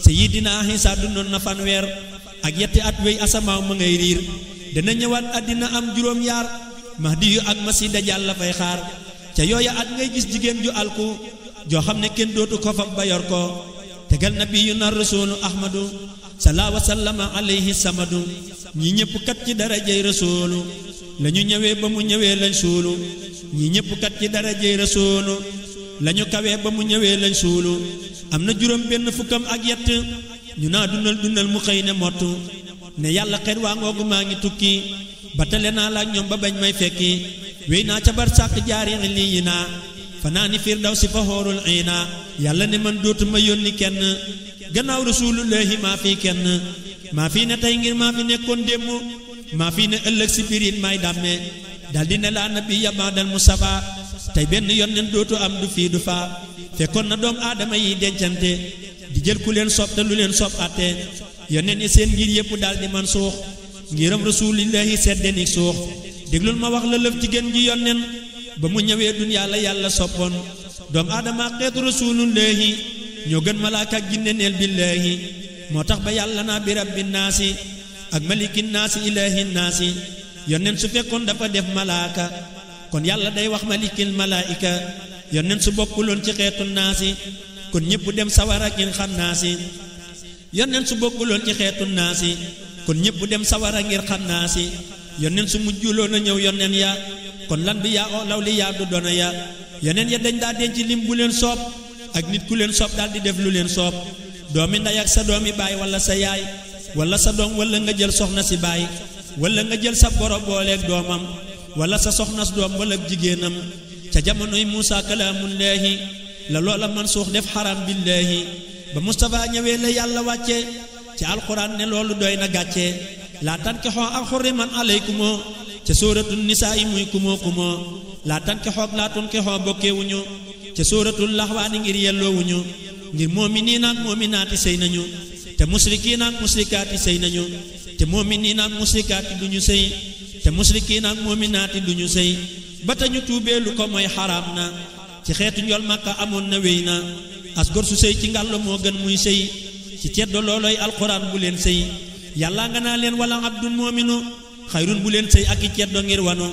Seydina Isaa dundoon na fanweer ak yetti at wéy asamaaw ma ngay riir dana ñëwaat àddina am juróom yaar Mahdi yu ak Masiih Dajjaal la fay xaar ca yooya at ngay gis jigéen ju alku joo xam ne kenn dootu ko fab ba yor ko tegal nabiyuna rasuulu ahmadu salaa wa sallama alayhi samadu ñi ñëpp kat ci darajey rasuulu la ñu ñëwee ba mu ñëwee lañ suulu ñi ñëpp kat ci darajey rasuulu la ñu kawee ba mu ñëwee lañ suulu am na juróom benn fukkam ak yett ñu naa dundal mu xëy ne mottu ne yàlla xet waa ngoogu maa ngi tukki ba tale naa la ak ñoom ba bañ may fekki wéy naa ca bar sàkk jaari lii yi naa fanaani firdawsi fa xoorul iina yàlla ne man dootuma yónni kenn gannaaw rasulullahi maa fii kenn maa fii ne tey ngir maa fi nekkoon démb maa fii ne ëllëg si birit may dàmme daldi ne laa nabi yabadal mustafa tey benn yónneen dootu am du fii du faa fekkoon na doom aadama yi dencante di jël ku leen sopp te lu leen sopp atte yónneen yi seen ngir yépp daldi man suux ngiram rasulillahi seddenik suux déglul ma wax la lëf ci gën ji yónneen ba mu ñëwee duniyaa la yàlla soppoon doom aadama xeetu rasulullahi ñoo gën malaaka ak jinne neel billahi moo tax ba yàlla naa bi rabbi naasi ak malikin naasi ilahin naasi yonent su fekkoon dafa def malaaka kon yàlla day wax malikil malaika yonent su bokkuloon ci xeetu naasi kon ñépp dem sawara ngir xam naasi yonent su bokkuloon ci xeetu naasi kon ñépp dem sawara ngir xam naasi yonent su mujjuloon a ñëw yonent ya kon lan bi yaa o law li yaa du doona ya yonent ya dañ daa denc lim bu leen soob ak nit ku leen soob daal di def lu leen soob doomi nday ak sa doomi baay wala sa yaay wala sa doom wala nga jël soxna si baay wala nga jël sa boro booleeg doomam wala sa soxnas doom wala jigéenam ca jamonoy Muusa kalaamullaahi la loola man suux def xaram billaahi ba Mustafa ñëwee la yàlla wàcce ci alquran ne loolu doy na gàcce laa tankixoo ak xurriman alaykumoo ca sóoratul nisaa yi muy kumoo kumoo laa tankixoo laa tunkixoo bokkeewuñu ca sóoratul laxwaani ngir yelloowuñu ngir moominiin ak moominaati sëy nañu te musrikiin ak musrikaati sëy nañu te moominiin ak musrikaati duñu sëy te musrikiin ak moominaati duñu sëy ba tañu tuubee lu ko mooy xaraam na ci xeetu njol Makka amoon na wéy na as gor su sëy ci ngàllo moo gën muy sëy ci ceddo looloy alquran bu leen sëy yàlla nga naa leen wala abdun moominu xayrun bu leen sëy ak i ceddo ngir wano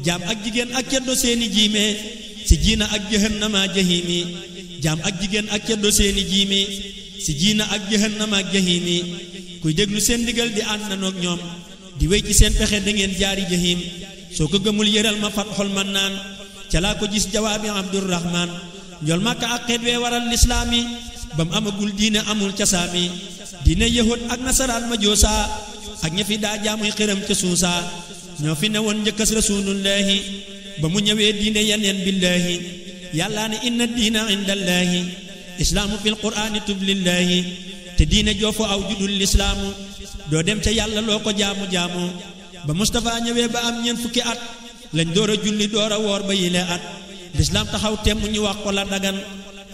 jaam ak jigéen ak ceddo seeni jiime si jiina ak jahannama jahimi jaam ak jigéen ak ceddo seeni jiime si jiina ak jahannama ak jahimi kuy déglu seen ndigal di ànd nanoog ñoom di wéy ci seen pexe da ngeen jaari jahim soo ko gëmul yëral ma fatxul man naan ca laa ko gis jawaabi abdurrahman njol Makka ak xeet wee waral lislaami ba mu amagul diine amul casaami diine yahud ak nasaraan ma joosa ak ña fi daa jaamuy xiram ca suusa ñoo fi ne woon njëkkas rasulullahi ba mu ñëwee diine yeneen billaahi yàllaa ne inna diina indallaahi islaamu fil quraani tublillahi te diine joofu aw judul lislaamu doo dem ca yàlla loo ko jaamu-jaamu ba Mustafa ñëwee ba am ñeent fukki at lañ door a julli door a woor ba yile at lislaam taxaw temm ñu wax ko la dagan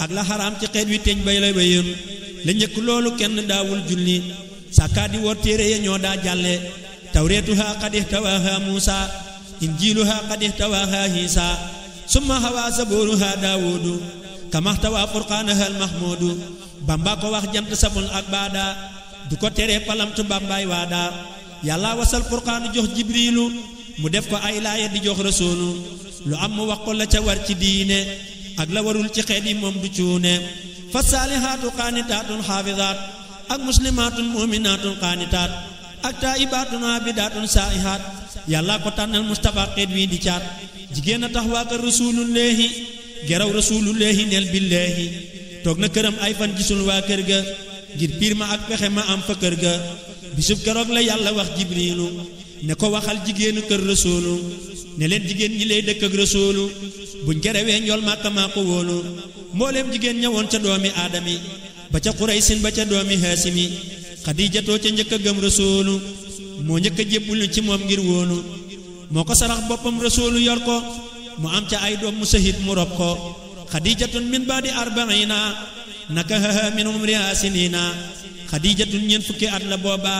ak la xaraam ci xeet wi teñ bay la wéyoon la njëkk loolu kenn daawul julli sàkkaa di woor téere ya ñoo daa jàlle tawreetuha qad ihtawaaha Muusa injiiluha qad ihtawaaha Iisa summa hawaa zabooruha Daawuudu kama ihtawaa furqaanaha al-mahmuudu Bamba ko wax jant sabul ak baada du ko tere palamtu bambaay waada yàlla wasal furqaanu jox jibriilu mu def ko ay laaya di jox rasuulu lu am mu wax ko la ca war ci diine ak la warul ci xeet yi moom du cuune fa saalihaatu qaanitaatun xaafizaat ak muslimaatun muminaatun qaanitaat ak taa'ibaatun aabidaatun saa'ihaat yàlla ko tànnal Mustafa xeet wi di caat jigéen a tax waa kër rasuulullaahi geraw rasuulullaahi neel billaahi toog na këram ay fan gisul waa kër ga ngir piir ma ak pexe ma am fa kër ga bisub keroog la yàlla wax jibriilu ne ko waxal jigéenu kër rasuulu ne leen jigéen ñi lay dëkk ak rasuulu buñ kerewee njol Makka maa ko wóolu mbooleem jigéen ñëwoon ca doomi aadami ba ca Quraysin ba ca doomi Haasimi Xadiijatoo ca njëkk a gëm rasuulu moo njëkk a jébbulu ci moom ngir wóolu moo ko sarax boppam rasuulu yor ko mu am ca ay doom mu sahid mu rob ko Xadiijatun min baadi arbaina nakahaha min umriha sinina Xadiijatun ñeent fukki at la booba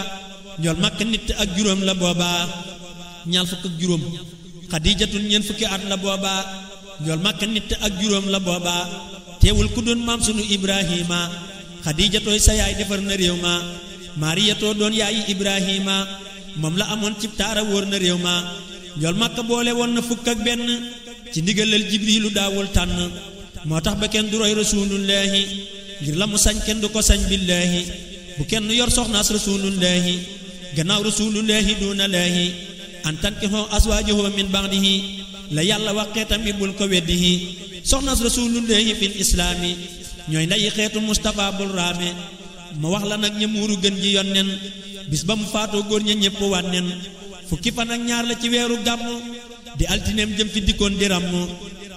njol Makka nit ak juróom la booba ñaar fukk ak juróom Xadiijatun ñeent fukki at la booba njol Makka nit ak juróom la booba teewul ku doon maam sunu Ibrahima Xadiijatooy sa yaay defar na réew ma Maariyatoo doon yaayi Ibrahima moom la amoon cib taara wóor na réew ma njol Makka boole woon na fukk ak benn ci ndigalal Jibriilu daawul tànn moo tax ba kenn du roy rasuulullaahi ngir la mu sañ kenn du ko sañ billaahi bu kenn yor soxnaas rasuulullaahi gannaaw rasuulullaahi duuna laahi an tankihoo aswaajahoo min ba'dihi la yàlla wax xeetam bi bul ko weddihi soxnaas rasuulullaahi fil islaami ñooy ndayi xeetu Mustafa bul raame ma wax la nag ña muuru gën ji yonnen bis ba mu faatoo góor ña ñépp wànnen fukki fan ak ñaar la ci weeru gàmmu di altineem jëm fi dikkoon di rammu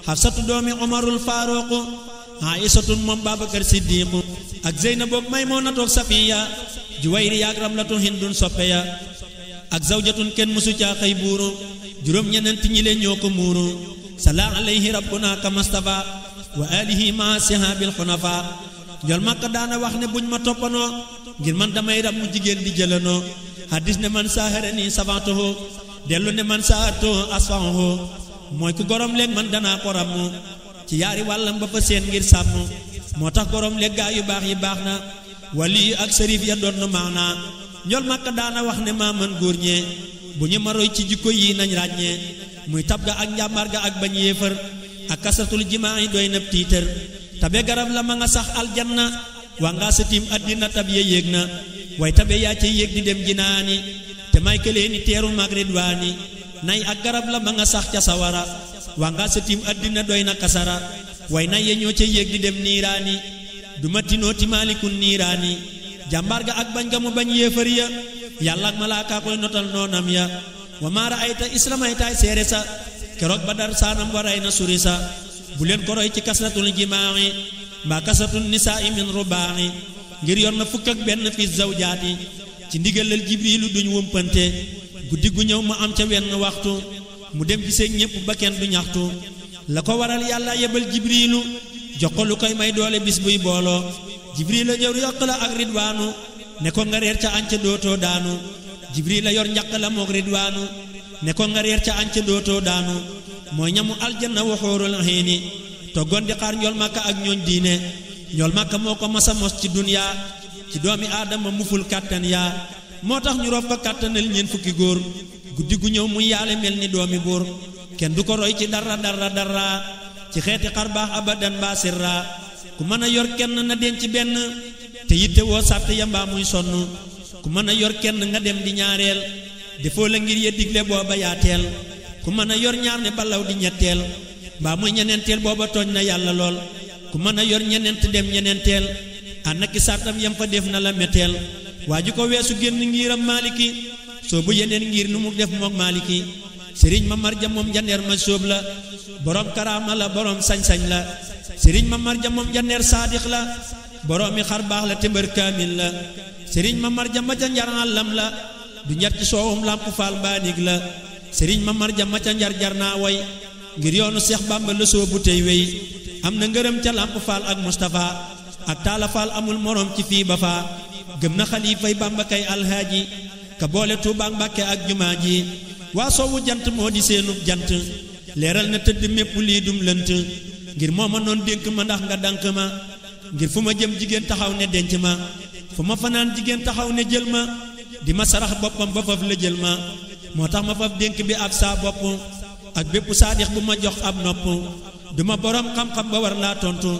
Xafsatu doomi Umarul Faaruqu Aïsatun moom Babakar Siddiqu ak Zeynabu Maymunatu Safiya Juwayriya ak Ramlatu Hindun soppe ya ak zawjatun kenn musu caa xëy buuru juróom ñeneent ñi leen ñoo ko muuru salla alayhi rabbuna kamastafa wa alihi ma sihabil xunafa njol Makka daana wax ne buñ ma toppanoo ngir man damay rab mu jigéen di jëlanoo hadis ne man saharani savantuhu dellu ne man sahartuhu asfahuhu mooy ku gorom léeg man danaa ko rammu ci yaari wàllam ba fa seen ngir sàmm moo tax gorom léeg gaa yu baax yi baax na wali ak sërif ya doon na maana ñol Makka daana wax ne maa mën góor ñee bu ñu ma roy ci jikko yi nañ ràññee muy tab ga ak njàmbaar ga ak bañ yéefar ak kasratul jimaa yi doy na tiitër tabe garab la ma nga sax aljanna waa ngaa sa tiim àddina tab ya yéeg na way tabe yaa ca yéeg di dem jinaani te may këlee ni teeru mag ridwaani nay ak garab la ma nga sax ca sawara waa ngaa sa tiim àddina doy na kasara way nay ya ñoo ca yéeg di dem niiraani duma tinooti maalikun niiraani jàmbaar ga ak bañ ga mu bañ yéefar ya yàlla ak malaakaa koy notal noonam ya wa maara ayta islamaytaay seere sa keroog Badar saanam waray na suri sa bu leen ko roy ci kasratul jimaa'i mbaa kasratul nisaa'i min rubaa'i ngir yor na fukk ak benn fi zawjaati ci ndigalal jibriilu duñ wumpante guddi gu ñëw mu am ca wenn waxtu mu dem gisee ñépp ba kenn du ñaxtu la ko waral yàlla yebal jibriilu jox ko lu koy may doole bis buy booloo jibril la jëw yokk la ak ridwaanu ne ko nga reer ca añ ca dootoo daanu jibril la yor njaq la moog ridwaanu ne ko nga reer ca añ ca dootoo daanu mooy ñamu aljanna wa xuurul hiini toggoon di xaar ñool Makka ak ñooñ diine ñool Makka moo ko masa mos ci duniyaa ci doomi aadama muful kàttan yaa moo tax ñu rof ko kàttanal ñeen fukki góor guddi gu ñëw muy yaale mel ni doomi buur kenn du ko roy ci dara ci xeeti xar baax abadan mbaa sirra ku mën a yor kenn na denc benn te yitte woo sàtt ya mbaa muy sonn ku mën a yor kenn nga dem di ñaareel defoo la ngir ya digle booba yaateel ku mën a yor ñaar ne balaw di ñetteel mbaa muy ñeneenteel booba tooñ na yàlla lool ku mën a yor ñeneent dem ñeneenteel ànd ak sàttam yam fa def na la metteel waa ji ko weesu génn ngiram maaliki soo bu yeneen ngir nu mu def mook maaliki sëriñ ma marja moom jandeer ma sóob la borom karaama la borom sañ-sañ la sëriñ ma marja moom jandeer saadix la boroomi xar baax la te mbër kaamil la sëriñ ma marja ma ca njar àllam la du njar ci soowum làmp faal mbaanig la sëriñ ma marja ma ca njar jar naa way ngir yoonu Seex Bàmba la soobu tey wey am na ngërëm ca làmp faal ak Mustafa ak taala faal amul morom ci fii ba faa gëm na xalifay Bàmba kay alhaaji ka boole Tuubaa Mbàkke ak jumaa ji waa soowu jant moo di seenub jant leeral na tëdd mépp lii dum lënt ngir moo ma noon dénk ma ndax nga dank ma ngir fu ma jëm jigéen taxaw ne denc ma fu ma fanaan jigéen taxaw ne jël ma di ma sarax boppam ba faf la jël ma moo tax ma faf dénk bi ak saa bopp ak bépp saadix bu ma jox ab nopp duma borom xam-xam ba war laa tontu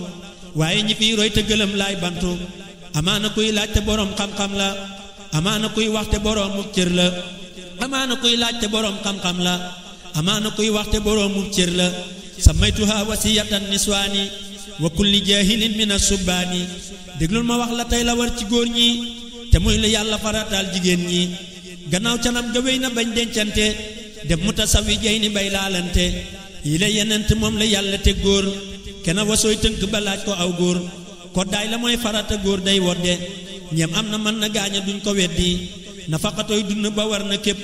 waaye ñi fiy roy te gëlëm laay bantu amaana kuy laaj te borom xam-xam la amaana kuy wax te boroomu cër la amaana kuy laaj te borom xam-xam la amaana kuy wax te boroomu cër la samaytuha wasiyatan niswaani wa kulli jaahilin min as-subbaani déglul ma wax la tey la war ci góor ñi te muy la yàlla farataal jigéen ñi gannaaw canam ga wéy na bañ dencante dem mutasawi jey ni bay laalante yi la yenent moom la yàlla te góor kena wasooy tënk ba laaj ko aw góor koddaay la mooy farata góor day wodde ñeem am na mën na gaaña duñ ko weddi nafaqatoy dund ba war na képp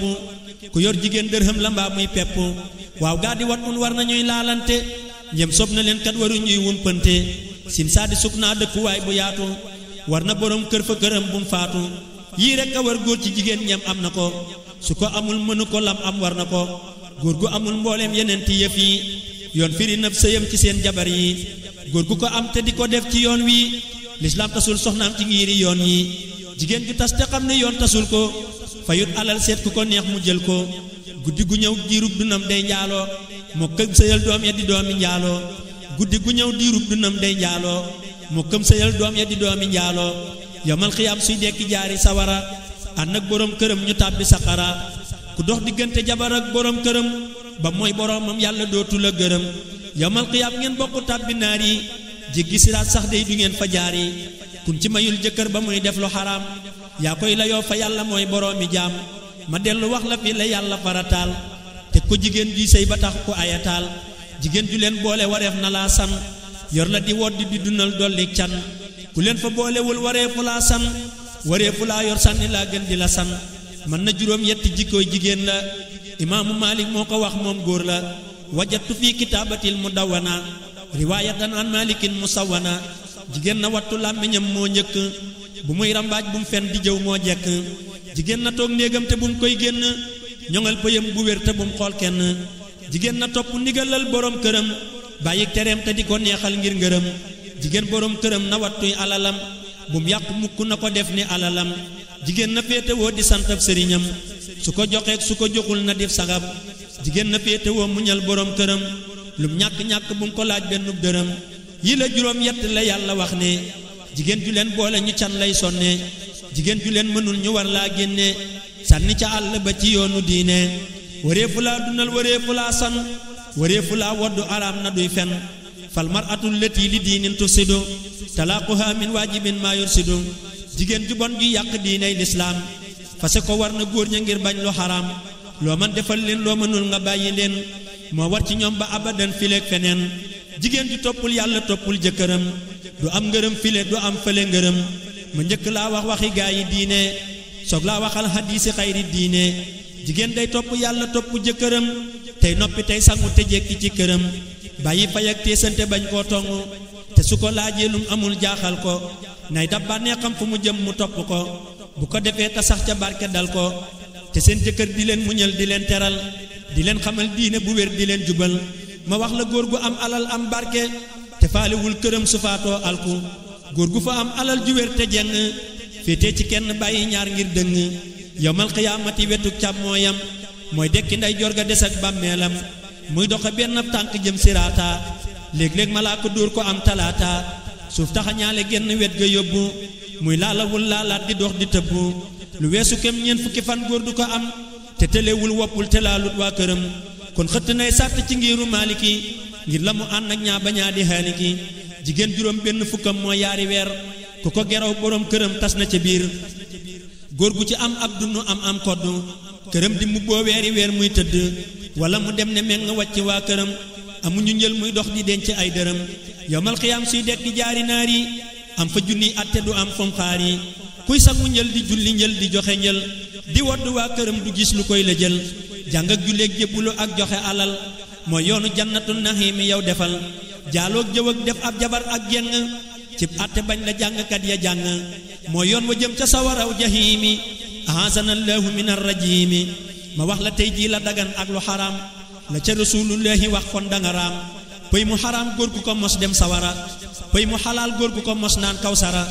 ku yor jigéen dërhëm la mbaa muy pepp waaw gaa di wat mun war na ñuy laalante ñeem sob na leen kat waru ñuy wumpante sin saadi suk naa dëkkuwaay bu yaatu war na borom kër fa këram bu mu faatu yii rek a war góor ci jigéen ñeem am na ko su ko amul mënu ko lam am war na ko góor gu amul mbooleem yeneen ti yëf yi yoon firi nab sëyam ci seen jabar yi góor gu ko am te di ko def ci yoon wi lislaam tasul soxnaam ci ngiiri yoon yi jigéen ju tas te xam ne yoon tasul ko fayut alal seet ku ko neex mu jël ko guddi gu ñëw diirub dunam day njaaloo moo këm sëyal doom ya di doomi njaaloo guddi gu ñëw diirub dunam day njaaloo moo këm sëyal doom ya di doomi njaaloo yomal xiyaam suy dekki jaari sawara ànd ak borom këram ñu tàbbi saqara ku dox diggante jabar ak borom këram ba mooy boromam yàlla dootu la gërëm yomal xiyaam ngeen bokk tàbbi naar yi jéggi siraat sax day du ngeen fa jaar yi kun ci mayul jëkkër ba muy def lu xaraam yaa koy layoo fa yàlla mooy boroomi jaam ma dellu wax la fi la yàlla farataal te ko jigéen ji sëy ba tax ko ayataal jigéen ju leen boole wareef na laa san yor la di woddi di dundal dolli can ku leen fa boolewul wareefu laa san wareefu laa yor sànni laa gën di la san mën na juróom yetti jikkooy jigéen la imaamu Maalik moo ko wax moom góor la wajatu fi kitaabatil mudawwana riwaayatan an malikin musawwana jigéen na wattu làmmiñam moo njëkk bu muy rambaaj bu mu fen di jëw moo jekk jigéen na toog néegam te bu mu koy génn ñoŋal pëyam bu wér te bu mu xool kenn jigéen na topp ndigalal borom këram bàyyi tereem te di ko neexal ngir ngërëm jigéen borom këram na wattuy alalam bu mu yàqu mukk na ko def ni alalam jigéen na féetewoo di santab sëriñam su ko joxeek su ko joxul na def sagab jigéen na féetewoo muñal borom këram lum ñàkk-ñàkk bu mu ko laaj bennub dërëm yi la juróom yett la yàlla wax ne jigéen ju leen boole ñu can lay sonne jigéen ju leen mënul ñu war laa génne sànni ca àll ba ci yoonu diine wareefu laa dunal wareefu laa san wareefu laa woddu araam na duy fen fal mar'atul lati li diinin tufsidu talaaquha min waajibin maa yursidu jigéen ju bon ju yàq diiney lislaam fase ko war na góor ña ngir bañ lu xaraam loo man defal leen loo mënul nga bàyyi leen moo war ci ñoom ba abadan fileeg feneen jigéen ju toppul yàlla toppul jëkkëram du am ngërëm file du am fële ngërëm ma njëkk laa wax waxi gaa yi diine soog laa waxal hadiisi xayri diine jigéen day topp yàlla topp jëkkëram tey noppi tey sangu te jekki ci këram bàyyi fay ak teesante bañ koo tong te su ko laajee lum amul jaaxal ko nay dab bànneexam fu mu jëm mu topp ko bu ko defee te sax ca barke dal ko te seen jëkkër di leen muñal di leen teral di leen xamal diine bu wér di leen jubal ma wax la góor gu am alal am barke te faalewul këram su faatoo alku góor gu fa am alal ju wér te jeng féete ci kenn bàyyi ñaar ngir dëng yowmal xiyaamati wetu càmmooyam mooy dekki nday jorga des ak bàmmeelam muy doxe benn tànk jëm siraata léeg-léeg malaaka dóor ko am talaata suuf taxañaale genn wet ga yóbbu muy laalawul laalaat di dox di tëbbu lu weesu kem ñeent fukki fan góor du ko am te tëlewul woppul te laalut waa këram kon xëtt nay sàtt ci ngiiru maaliki ngir la mu ànd ak ñaa bañaa di xaaliki jigéen juróom benn fukkam moo yaari weer ku ko geraw borom këram tas na ca biir góor gu ci am ab dund am koddu këram di mu boo weeri weer muy tëdd wala mu dem ne meng wàcc waa këram amuñu njël muy dox di denc ay dërëm yowmal xiyaam suy dekki jaari naar yi am fa junniy atte du am fom xaar yi kuy sangu njël di julli njël di joxe njël di wodd waa këram du gis lu koy la jël jàng ak julleeg jébbulu ak joxe alal mooy yoonu jannatu naxiimi yow defal jaaloog jëw ak def ab jabar ak jeng cib atte bañ la jàngkat ya jàng mooy yoon wa jëm ca sawaraw jahiimi ahasanallahu min arrajimi ma wax la tey jii la dagan ak lu xaraam la ca rasulullahi wax kon danga raam pëy mu xaraam góor gu ko mos dem sawara pëy mu xalaal góor gu ko mos naan kawsara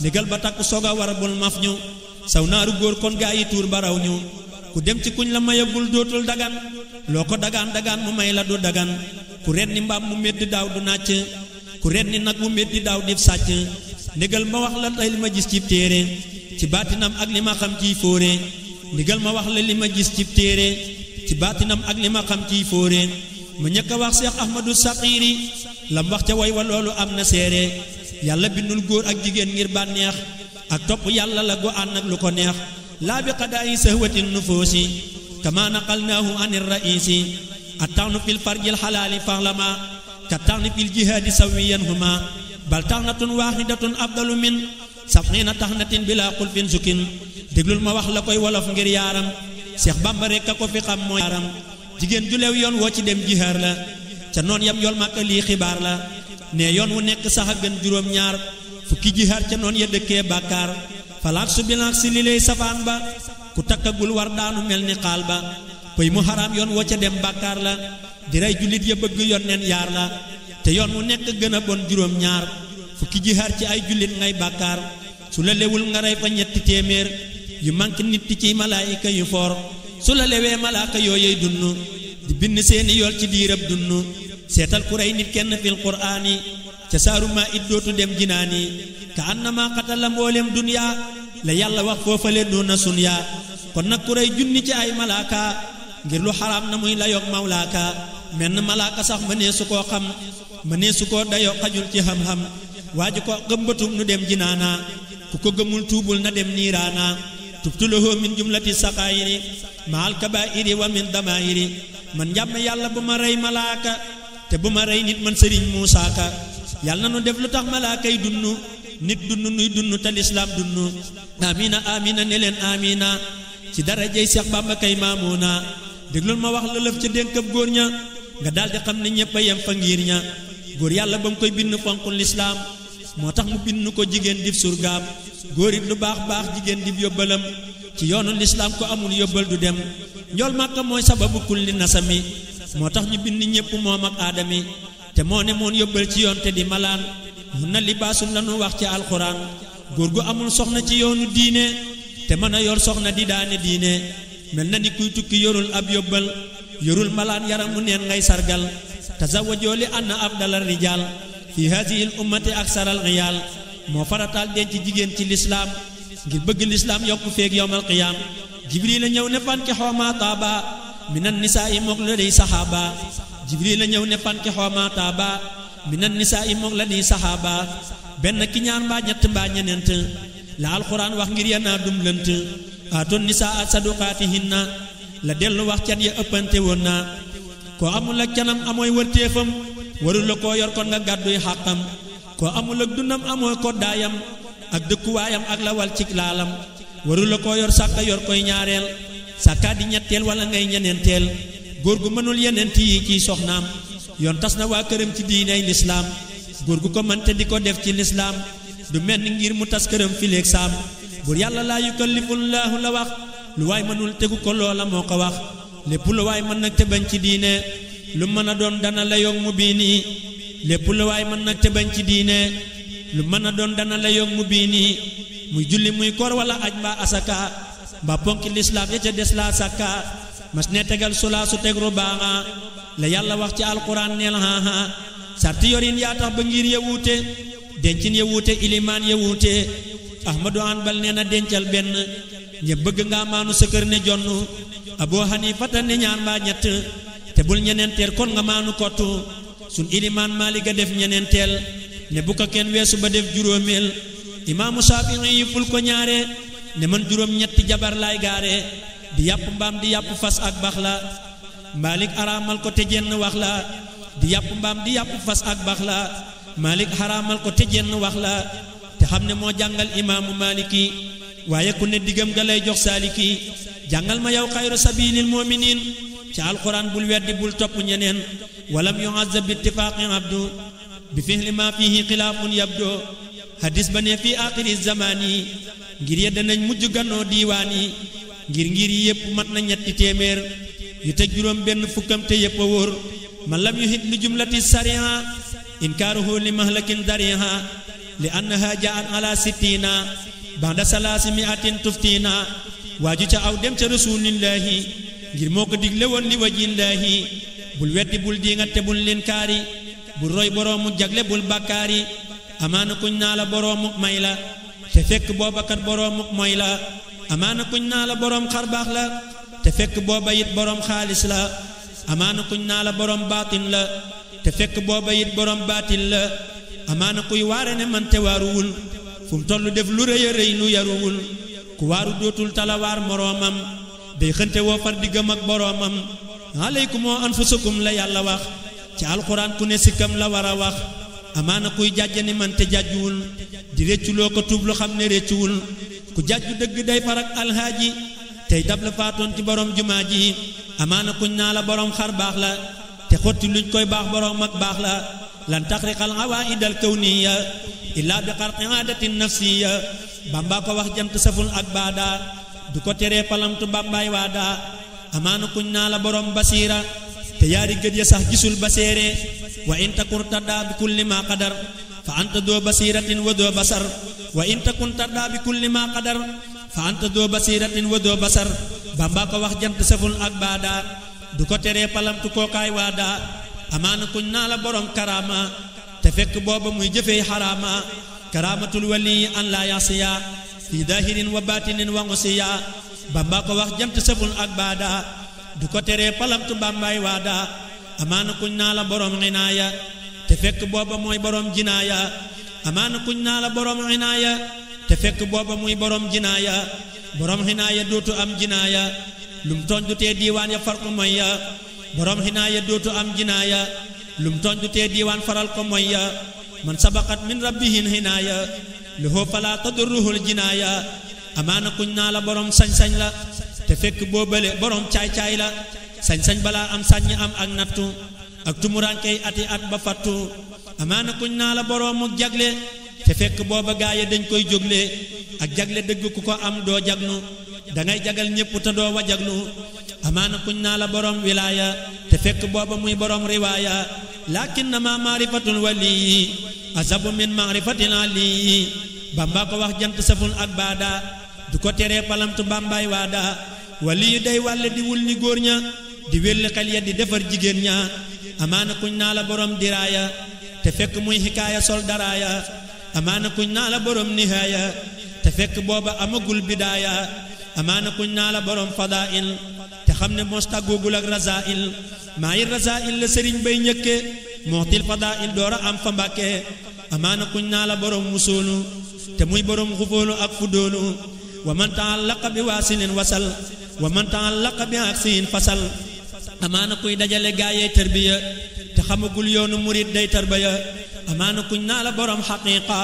ndigal ba takku soga war a bul maf ñu saw naaru góor kon gaa yi tuur baraw ñu ku dem ci kuñ la mayagul dootul dagan loo ko dagaan dagaan mu may la du dagan ku ren ni mbaam mu meddi daaw du nàcc ku ren ni nag mu meddi daaw dif sàcc ndigal ma wax la tey li ma gis ci téere ci baatinam ak li ma xam ciy fóore ndigal ma wax la li ma gis ci téere ci baatinam ak li ma xam ciy fóore ma ñëkk a wax Seex Ahmadu Saqiiri lam wax ca way wa loolu am na seere yàlla bindul góor ak jigéen ngir bànneex ak topp yàlla la gu ànd ak lu ko neex laa bi qadaayi sahwatin nufoosi kama naqalnaahu anir raisi attawnu fil farjil xalaali faxlama ka tawni fil jihaadi sawiyan huma bal taxnatun waaxidatun afdalu min sabxiina taxnatin bila xulfin sukin déglul ma wax la koy wolof ngir yaaram Seex Bamba rekk a ko fi xam mooy yaaram jigéen ju leew yoon woo ci dem jihaar la ca noon yam yool màkka lii xibaar la ne yoon wu nekk sax a gën juróom ñaar fukki jihaar ca noon ya dëkkee bàkkaar falaak su bilaak si li lay safaan ba ku takkagul war daanu mel ni xaal ba pëy mu xaraam yoon woo ca dem bàkkaar la di rey jullit ya bëgg yoon neen yaar la te yoon wu nekk gën a bon juróom ñaar fukki jihaar ci ay jullit ngay bàkkaar su la lewul nga rey fa ñetti téeméer yu manque nit ci malaayika yu foor su la lewee malaaka yooyey dunnu di bind seeni yool ci diirab dunnu seetal ku rey nit kenn fil quraani ca saaru maa it dootu dem jinaani ka annama qatala mboolem duniyaa la yàlla wax foofale duna sunyaa kon nag ku rey junni ci ay malaaka ngir lu xaraam na muy layoog mawlaaka menn malaaka sax mënee su koo xam mënee su koo dayoo xajul ci xam-xam waa ji ko gëmbatum nu dem jinaana ku ko gëmul tuubul na dem niiraana tubtulahu min jumlati saqaayiri maal kabaa'iri wa min damaayiri man njàmm yàlla bu ma rey malaaka te bu ma rey nit man sëriñ Muusaa Ka yàlla na nu def lu tax malaaka yi dunnu nit dunnu nuy dunnu te lislaam dunnu amina amina ne leen amina ci darajey Seex Bàmba kay maamuuna déglul ma wax la lëf ca dénkab góor ña nga daldi xam ne ñépp a yem fa ngir ña góor yàlla ba mu koy bind fonkul lislaam moo tax mu bind ko jigéen dib surgaam góor it lu baax baax jigéen dib yóbbalam ci yoonu lislaam ko amul yóbbal du dem njool màkka mooy sababu kulli nasami moo tax ñu bind ñépp moom ak aadami te moo ne moon yóbbal ci yoon te di malaan mun na libaasun lanu wax ci alxuraan góor gu amul soxna ci yoonu diine te mën a yor soxna di daane diine mel na ni kuy tukki yorul ab yóbbal yorul malaan yaram mu neen ngay sargal tazawwajoo li anna afdalal rijaal fi haadihi l ummati aksaral riyaal moo farataal denc jigéen ci lislaam ngir bëgg lislaam yokku feeg yowmal qiyaam jibril a ñëw ne fanki xoomaa taaba minan nisaa i mook la dey saxaaba jibril a ñëw ne fanki xoomaa taaba minan nisaa i mook la dey saxaaba benn ki ñaar mbaa ñett mbaa ñeneent la alxuraan wax ngir yanaa dum lënt aatoon nisaa saduqaatihinna la dellu wax can ya ëppante woon naa koo amul ak canam amooy wërteefam warul la koo yor kon nga gàdduy xàqam koo amul ak dundam amooy koddaayam ak dëkkuwaayam ak la wal cig laalam warul la koo yor sàkka yor koy ñaareel sàkkaa di ñetteel wala ngay ñeneenteel góor gu mënul yeneent yi ciy soxnaam yoon tas na waa këram ci diiney lislaam góor gu ko mënte di ko def ci lislaam du mel ni ngir mu tas këram fileeg saam bur yàlla laa yukallifullaahu la wax lu waay mënul tegu ko loola moo ko wax lépp lu waay mën nag te bañ ci diine lu mën a doon dana la yog mu biini lépp lu waay mën nag te bañ ci diine lu mën a doon dana la yog mu biini muy julli muy koor wala aj mbaa asaka mbaa ponki lislaam ya ca des laa sàkka mas ne tegal sulaa su teg rubaaxa la yàlla wax ci alquran neel haha sarti yorin yaa tax ba ngir ya wuute dencin ya wuute ilimaan ya wuute ahmadu anbal nee na dencal benn ñe bëgg nga maanu sa kër ne jonn aboo hanifata ne ñaar mbaa ñett te bul ñeneenteel kon nga maanu kottu sun ilimaan maaliga def ñeneenteel ne bu ko kenn weesu ba def juróomeel imaamu Shaafi'i yi ful ko ñaare ne man juróom ñetti jabar laay gaare di yàpp mbaam di yàpp fas ak bax la Maalik araamal ko te jenn wax la di yàpp mbaam di yàpp fas ak bax la Maalik araamal ko te jenn wax la te xam ne moo jàngal imaamu Maaliki waaye ku ne diggam ga lay jox saaliki jàngal ma yow xayru sabilil mu'minin ci alquran bul weddi bul topp ñeneen walam yu'azzab bi ittifaqi abdu bi fihli ma fihi xilaafun yabdo hadis ba ne fii aaxiri zamani ngir ya danañ mujj gannoo diiwaan yi ngir yépp mat na ñetti téeméer yu teg juróom benn fukkam te yépp a wóor man lam yuhit li jumlati sariha inkaaruhu li mahlakin dariha li annaha ja'at ala sittina ba'da salaasi mi'atin tuftina waaju ca aw dem ca rasulillahi ngir moo ko digle woon li wajillaahi bul weddi bul diingat te bul linkaari bul roy boroomu jagle bul bàkkaari amaana kuñ naa la boroomu may la te fekk booba kat boroomu moy la amaana kuñ naa la boroom xarbaax la te fekk booba it boroom xaalis la amaana kuñ naa la boroom baatin la te fekk booba it boroom baatin la amaana kuy waare ne man te waaruwul fu mu tollu def lu rëy a rëy lu yaruwul ku waaru dootul talawaar moroomam day xënte woo far diggam ak boroomam aleykum anfusakum la yàlla wax ci alxuraan ku ne sikkam la war a wax amaana kuy jàjj ni man te jàjjuwul di récculoo ko tuub lu xam ne réccuwul ku jàjju dëgg day farak alhaaji tey dab la faatoon ci borom jumaa ji amaana kuñ naa la borom xar baax la te xotti luñ koy baax borom ak baax la lan taxriqal awaidal kawniya illaa bi xarqi aadatin nafsiya bamba ko wax jant saful ak baada du ko teree palamtu bambaay waada amaana kuñ naa la borom basiira te yaari gët ya sax gisul baseere wa in takun tadda bi kulli ma qadar fa anta doo basiratin wa doo basar wa in takun tadda bi kulli ma qadar fa anta doo basiratin wa doo basar bamba ko wax jant saful ak baada du ko teree palamtu kookaay waada amaana kuñ naa la borom karama te fekk booba muy jëfee xaraama karamatul wali an la yasiya fi dahirin wa batinin wa ngusiya bamba ko wax jant saful ak baada du ko teree palamtu bambaay waada amaana kuñ naa la borom inaaya te fekk booba mooy borom jinaaya amaana kuñ naa la borom inaaya te fekk booba muy borom jinaaya borom inaaya dootu am jinaaya lum tooñ du tee diiwaan ya far ko moy ya borom inaaya dootu am jinaaya lum tooñ du tee diiwaan faral ko moy ya man sabaqat min rabbihin inaaya lahu fala tadurruhul jinaaya amaana kuñ naa la borom sañ-sañ la te fekk boobale borom caay-caay la sañ-sañ balaa am sàññ am ak nattu ak tumuraankey ati at ba fattu amaana kuñ naa la boroomu jagle te fekk booba gaaya dañ koy jógle ak jagle dëgg ku ko am doo jagnu dangay jagal ñépp te doo wa jaglu amaana kuñ naa la borom wilaaya te fekk booba muy borom riwaaya lakinnama maarifatul wali azabu min maarifatil ali bamba ko wax jant saful ak baada du ko teree palamtu bambay waada wali yu day wàlle di wul ni góor ña di welli xel ya di defar jigéen ña amaana kuñ naa la borom diraaya te fekk muy xikaaya sol daraaya amaana kuñ naa la borom nihaaya te fekk booba amagul bidaaya amaana kuñ naa la borom fadail te xam ne mos tàggoogul ak rasail maa yi rasail la sëriñ bay ñëkke mootil fadail doora am fa mbàkke amaana kuñ naa la borom wusoolu te muy borom xufóolu ak fudóolu wa man taallaqa bi waasilin wasal wa man taallaqa bi aksiin fasal amaana kuy dajale gaayee tarbiya te xamagul yoonu murid day tarbiya amaana kuñ naa la borom xaqiiqa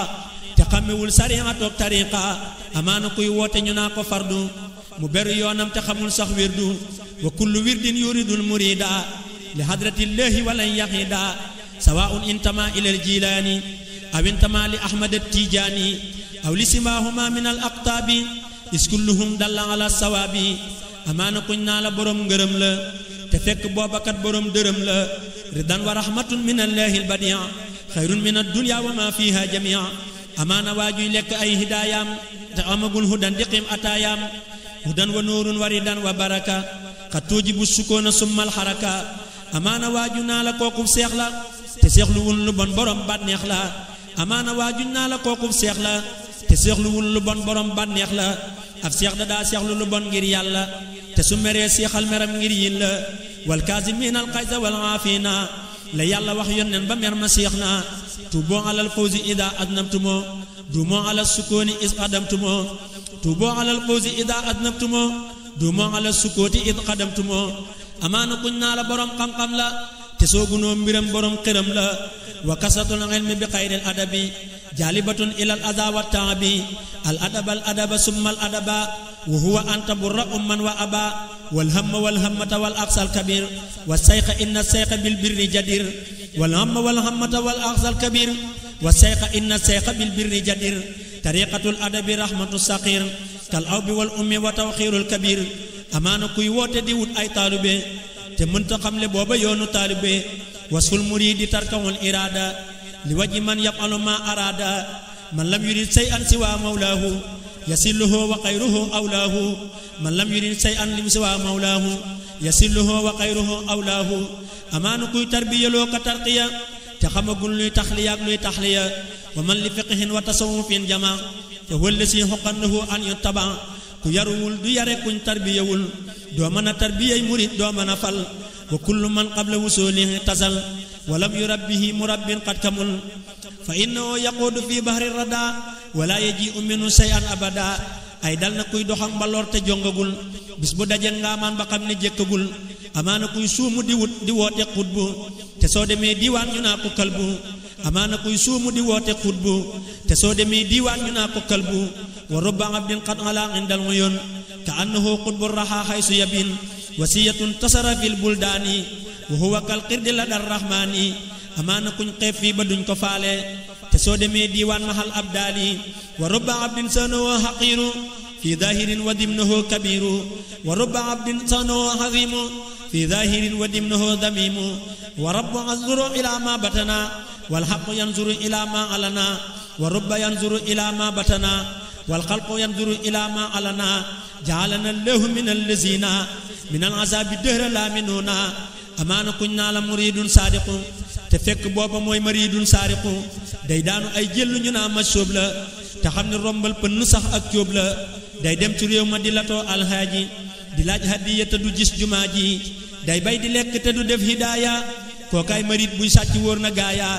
te xamewul sariatook tariqa amaana kuy woote ñu naa ko fardu mu beru yoonam te xamul sax wirdu wa kullu wirdin yuridul murida li hadratillahi walan yahida sawaun intama ila aljilaani aw intama li ahmad attijaani aw li simahuma min al aqtaabi is kulluhum dalla ala sawaabi amaana kuñ naa la borom ngërëm la te fekk boobakat borom dërëm la ridan wa rahmatun min allahi albadia xayrun min addunya wa ma fiha jamia amaana waajuy lekk ay hidaayam te amagul hudan diqim ataayaam hudan wa nuurun wa ridan wa baraka xat tuujibu sukoona summal xaraka amaana waaju naa la kookub seex la te seexluwul lu bon borom bànneex la amaana waaju naa la kookub seex la te seexluwul lu bon borom bànneex la ab seex da daa seexlu lu bon ngir yàlla te su meree seexal meram ngir yin la wal kaazimiina al xayza wal aafiina la yàlla wax yónneen ba mer ma seex na tuuboo alal fawzi ida adnabtumoo duumoo alal sukooni is qadamtumoo tuuboo alal fawzi ida adnabtumoo duumoo alal sukooti id qadamtumoo amaana kuñ naa la borom xam-xam la te soogunoo mbiram borom xiram la wa kasatul ilmi bi xayril adabi jaalibatun ilal adaa wa taabi al adaba summa al adaba wa huwa anta burra umman wa aba wal hamma wal hammata wal aqsal kabir wa sayqa inna sayqa bil birri jadir wal hamma wal hammata wal aqsal kabir wa sayqa inna sayqa bil birri jadir tariqatul adabi rahmatu saqir kal awbi wal ummi wa tawxirul kabir amaana kuy woote di wut ay taalube te mënta xamle booba yoonu taalube wasful muridi tarkawul irada li waji man yafalu ma arada man lam yurid shay'an siwa mawlaahu yasilluhu wa xayruhu awlaahu man lam yurid shay'an lim siwa mawlaahu yasilluhu wa xayruhu awlaahu amaana kuy tarbiyaloo ka tarqiya te xamagul luy taxliya ak luy taxliya wa man li fiqhin wa tasawufin jama te wëlle si xoqannahu an yuttaba ku yaruwul du yare kuñ tarbiyawul doo mën a tarbiyay murid doo mën a fal wa kullu man qabla wusulihi tasal wa lam yurabbihi murabbin qad kamul fa innahu yaquudu fi bahri rada wala yaji'u minhu shay'an abada ay dal na kuy doxam mbaloor te jongagul bis bu daje ngaamaan ba xam ne jékkagul amaana kuy suumu di wut di woote xutbu te soo demee diiwaan ñu naa ko kalbu amaana kuy suumu di woote xutbu te soo demee diiwaan ñu naa ko kalbu wa rubba abdin qad ala indal uyun ka annahu qutbu raha haysu yabin wasiyatun tasara fil buldaani wa huwa kal qirdi ladar rahmaani amaana kuñ xeeb fii ba duñ ko faale te soo demee diiwaan mahal abdaali wa rubba abdin sanahu haqiru fi zahirin wa dimnahu kabiru wa rubba abdin sanahu hazimu fi zahirin wa dimnahu damimu wa rabbu yanzuru ila ma batana wal haqqu yanzuru ila ma alana wa rubba yanzuru ila ma batana wal khalqu yanzuru ila ma alana ja'alana allahu min allazina min al azabi dahra la minuna amaana kuñ naa la muridun saadiqu te fekk booba mooy muridun saariqu day daanu ay jëllu ñu naa ma sóob la te xam ne rombal pënn sax ak cóob la day dem ci réew ma di latoo alhaaji di laaj hadiya te du gis jumaa ji day bay di lekk te du def hidaaya kookaay murid buy sàcc wóor na gaaya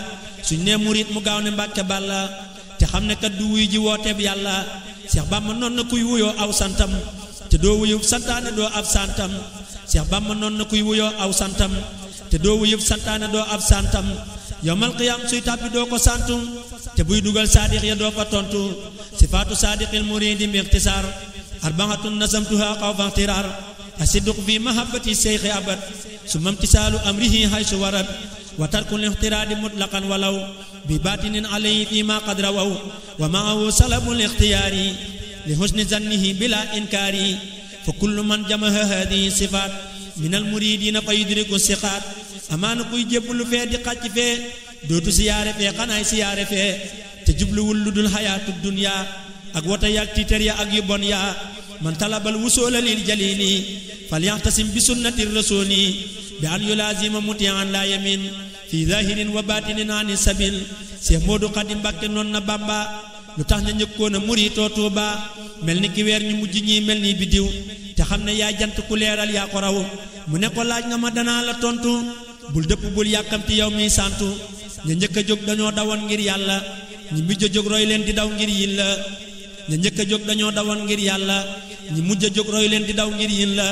suñ nee murid mu gaaw ne mbàkke bàlla te xam ne kat du wuy ji wooteeb yàlla Seex Bàmba noon na kuy wuyoo aw santam te doo wuyub santaane doo ab santam Seex Bàmba noon na kuy wuyoo aw santam te doo wuyub santaane doo ab santam yowmal qiyaam suy tàbbi doo ko santu te buy dugal saadiq ya doo fa tontu sifaatu saadiqil muridi bi ixtisaar arbaatun nasamtuha xawfa ixtiraar asidduq fi mahabbati seyxi abad summa imtisaalu amrihi haysu warad wa tarkul ixtiraadi mutlaqan walaw bi baatinin alayhi fi ma qad rawaw wa maahu salabul ixtiyaari li husni zannihi bila inkaari fa kullu man jamaha hadihi sifaat min al muridina fa yudriku siqaat amaana kuy jébbalu fee di xàcc fee dootu siyaare fee xanaay siyaare fee te jubluwul lu dul xayaatu dunya ak wota yaak tiitar ya ak yu bon ya man talabal wusula lil jalili falyaxtasim bi sunnati rasuli bi an yulazima mutian la yamin fi zahirin wa batinin ani sabil Cheikh Modou Khadim Mbacké noon na Bamba lu tax ña njëkkoon a muritoo Tuuba mel ni ki weer ñu mujj ñi mel ni biddiw te xam ne yaa jant ku leeral yaa ko raw mu ne ko laaj nga ma danaa la tontu bul dëpp bul yàkkamti yow mi santu ña njëkk a jóg dañoo dawoon ngir yàlla ñi mujj a jóg roy leen di daw ngir yin la ña njëkk a jóg dañoo dawoon ngir yàlla ñi mujj a jóg roy leen di daw ngir yin la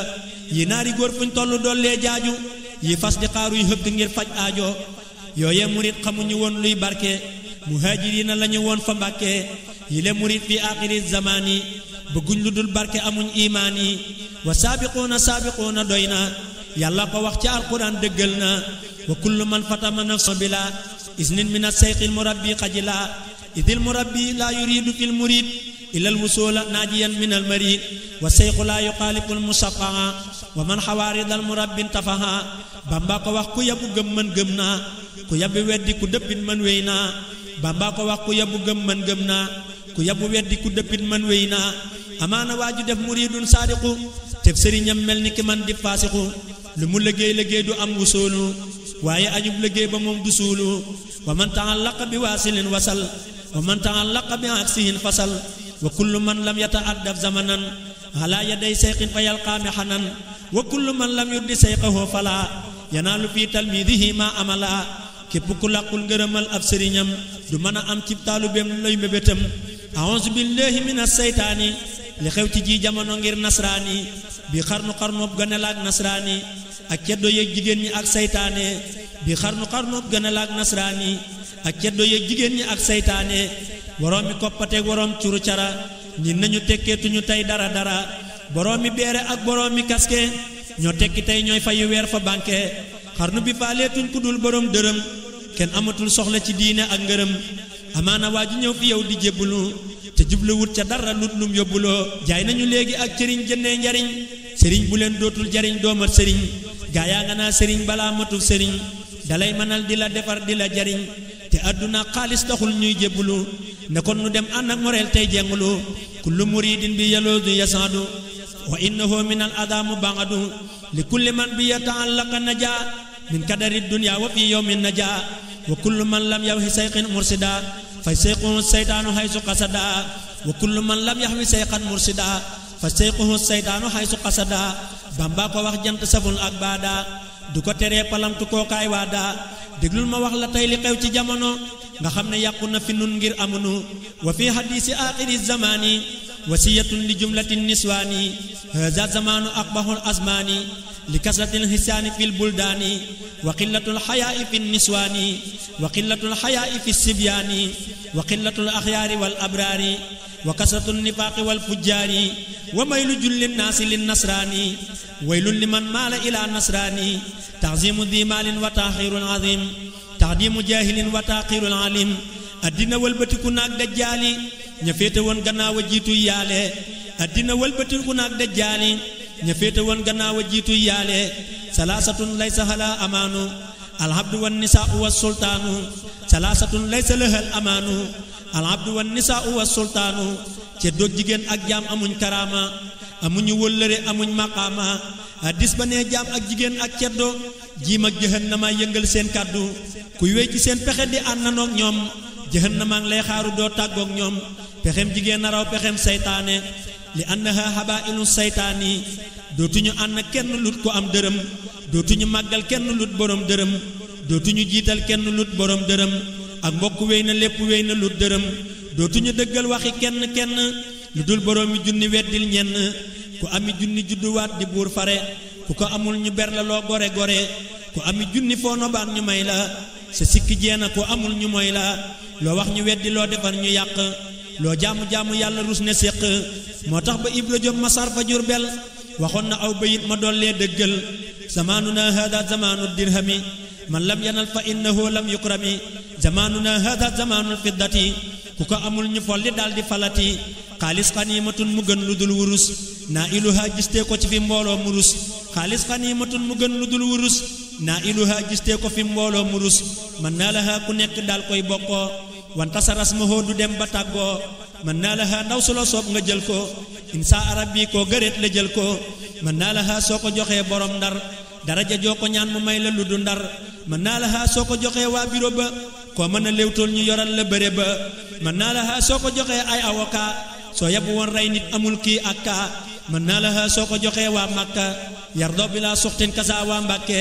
yi naari góor fuñ tollu dollee jaaju yi fas di xaaruy hëkk ngir faj aajo yooye murit xamuñu woon luy barke muhaajiriina lañu woon fa Mbàkke yi le murit fi aaxiri zamaani bëgguñ lu dul barke amuñ imaan yi wa saabiquuna doy na yàlla ko wax ci alquran dëggal na wa kullu man fatama nafsa bila isnin min as-sayxil murabbi xajila idil murabbi la yuridu fil murid ila al-wusula najiyan min al-marid wa sayxu la yuxaalifu al-musaffaha wa man xawaaridal murabbi tafaha Bamba ko wax ku yabu gëm man gëm naa ku yabbi weddi ku dëppit man wéy naa Bamba ko wax ku yabu gëm man gëm naa ku yabu weddi ku dëppit man wéy naa amaana waaju def muridun saadiqu teb sëriñam mel ni ki man di faasixu lu mu liggéey du am wusoolu waaye añub liggéey ba moom du suulu wa man ta'allaqa bi waasilin wasal wa man ta'allaqa bi aksihin fasal wa kullu man lam yata'addab zamanan ala yaday sayqin fa yalqaami xanan wa kullu man lam yuddi sayqahu fala yanaalu fi talmidihi ma amala képp ku làqul ngërëmal ab sëriñam du mën a am cib taalubeem lay mébétam a'uuzu billahi minas saytaani li xew ci ji jamono ngir nasraani bi xarnu gënalaak nasraani ak ceddo yeeg jigéen ñi ak saytaane bi xarnu gënalaak nasraani ak ceddo yeeg jigéen ñi ak saytaane woroom mi koppateeg woroom curu cara ñi nañu tekkeetuñu tey dara boroom mi beere ak boroom mi kaske ñoo tekki tey ñooy fayu weer fa banque xarnu bi faaleetuñ ku dul boroom dërëm kenn amatul soxla ci diine ak ngërëm amaana waa ji ñëw fi yow di jébbulu te jubluwut ca dara lut lum yóbbuloo jaay nañu léegi ak cëriñ jëndee njariñ sëriñ bu leen dootul jariñ doomat sëriñ gaa yaa nga naa sëriñ balaa matul sëriñ dalay mënal di la defar di la jariñ te àdduna xaalis taxul ñuy jébbulu ne kon nu dem ànd ak moreel tey jengulu kullu muridin bi yaloodu yasaadu wa innahu min al adamu bangadu li kulli man bi yata'allaqa najaa min kadari dunya wa fi yawmin najaa wa kullu man lam yawhi sayqin mursida fa sayquhu saytaanu haysu qasada wa kullu man lam yahwi sayqan mursida fa sayquhu saytaanu haysu qasada Bamba ko wax jant saful ak baada du ko teree palamtu kookaay waada déglul ma wax la tey li xew ci jamono nga xam ne yàqu na fi nun ngir amunu wa fi hadisi aaxiri zamani wasiyatun li jumlatin niswaani haza zamanu aqbahul azmani li kasratil hisaani fil buldaani wa qillatul xayaa'i fi niswaani wa qillatul xayaa'i fi sibyaani wa qillatul axyaari wal abraari wa kasratul nifaaqi wal fujjaari wa maylu jullin naasi lin nasraani waylun liman maala ila nasraani ta'zimu di maalin wa taaxirul azim taxdimu jaahilin wa taaxirul alim addina wëlbatiku naag dajjaali ña féete woon gannaaw a jiitu yaale addina wëlbatiku naag dajjaali ña féete woon gannaaw a jiitu yaale salaasatun laysa hala amaanu alhabdu wan nisaa'u was sultaanu salaasatun laysa lahal amaanu alhabdu wan nisaa'u was sultaanu ceddoog jigéen ak jaam amuñ karaama amuñu wëllëre amuñ maqaama hadis ba nee jaam ak jigéen ak ceddo jiim ak jahannama yëngal seen kàddu kuy wéy ci seen pexe di àndanoog ñoom jahannama ngi lay xaaru doo tàggoog ñoom pexem jigéen na raw pexem saytaane li annaha habaa'ilu saytaani dootuñu ànd kenn lut ko am dërëm dootuñu màggal kenn lut borom dërëm dootuñu jiital kenn lut borom dërëm ak mbokk wéy na lépp wéy na lut dërëm dootuñu dëggal waxi kenn lu dul borom mi junni weddil ñenn ku ami junni judduwaat di buur fare ku ko amul ñu ber la loo gore ku ami junni foo nobaan ñu may la sa sikki jeena ku amul ñu moy la loo wax ñu weddi loo defar ñu yàq loo jaamu yàlla rus ne séq moo tax ba Ibra Jóob Masar fa Jurbel waxoon na aw bayit ma dollee dëggal zamaanuna hada zamaanu dirhami man lam yanal fa innahu lam yukrami zamaanuna hada zamaanul fiddati ku ko amul ñu folli daldi falati xaalis xaniimatun mu gën lu dul wurus naa iluha gistee ko ci fi mbooloo murus xaalis xaniimatun mu gën lu dul wurus naa iluha gistee ko fi mbooloo murus man naa laha ku nekk daal koy bokkoo wanta sa rasmaho du dem ba tàggoo mën naa la ndaw su la soob nga jël ko insa arab bi koo gëreet la jël ko mën naa la soo ko joxee borom ndar daraja joo ko ñaan mu may la lu du ndar mën naa la soo ko joxee waa bureau ba koo mën a léewtool ñu yoral la bëre ba mën naa la soo ko joxee ay avocat soo yabu woon rey nit amul kii ak kaa mën naa la soo ko joxee waa Makka yardoo bi laa suxtin kasa waa Mbàkke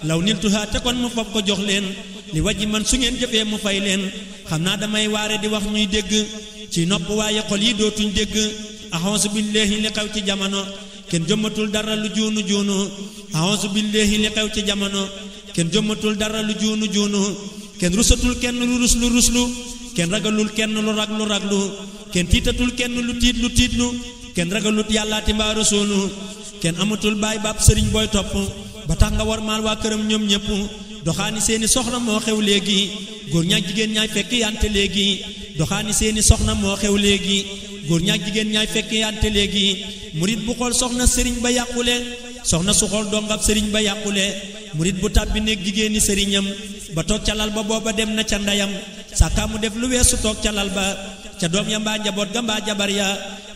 law niltuha te kon mu fab ko jox leen li wajji man su ngeen jëfee mu fay leen xam naa damay waare di wax ñuy dégg ci nopp waaye xol yi dootuñ dégg ahonsu billahi li xew ci jamono kenn jëmmatul dara lu juunu juunu ahonsu billahi li xew ci jamono kenn jëmmatul dara lu juunu juunu kenn rusatul kenn lu ruslu kenn ragalul kenn lu raglu kenn tiitatul kenn lu tiitlu kenn ragalut yàllaati mbaa rasuulu kenn amatul baay baab sëriñ booy topp ba tax nga war maal waa këram ñoom ñëpp doxaani seeni soxna moo xew léegi góor ñaak jigéen ñaay fekk yante léegi doxaani seeni soxna moo xew léegi góor ñaak jigéen ñaay fekk yante léegi murit bu xool soxna sëriñ ba yàqule soxna su xool dongab sëriñ ba yàqule murit bu tàbbi néeg jigéeni sëriñam ba toog ca lal ba booba dem na ca ndeyam sàkkaa mu def lu weesu toog ca lal ba ca doom ya mbaa njaboot ga mbaa jabar ya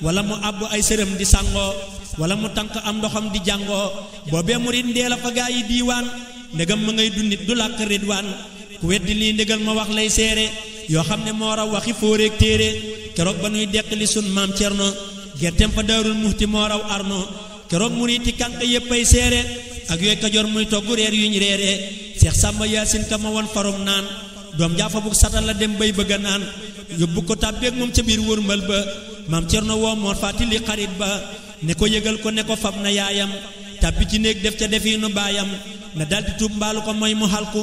wala mu àbbu ay sërëm di sangoo wala mu tànk am ndoxam di jàngoo boobee murit ndee la fa gaa yi diiwaan ndegam ma ngay dundit du làkk ridwaan ku weddi lii ndégal ma wax lay seere yoo xam ne moo raw waxi fóoreeg téere keroog ba nuy deqali sun maam Cerno gerteem fa Daarul Muxti moo raw arno keroog muriti kànk yéppay seere ak yooy Kajoor muy togg reer yuñ reere Seex Sàmba Yaasin ka ma won farum naan doom jaafa bu satal la dem bay bëgga naan yóbbu ko tàbbeeg moom ca biir wërmbal ba maam Cerno woo Moor Faati li xarit ba ne ko yëgal ko ne ko fab na yaayam tàbbi ci néeg def ca defiinu baayam na daldi tuub mbaalu ko mooy mu xalku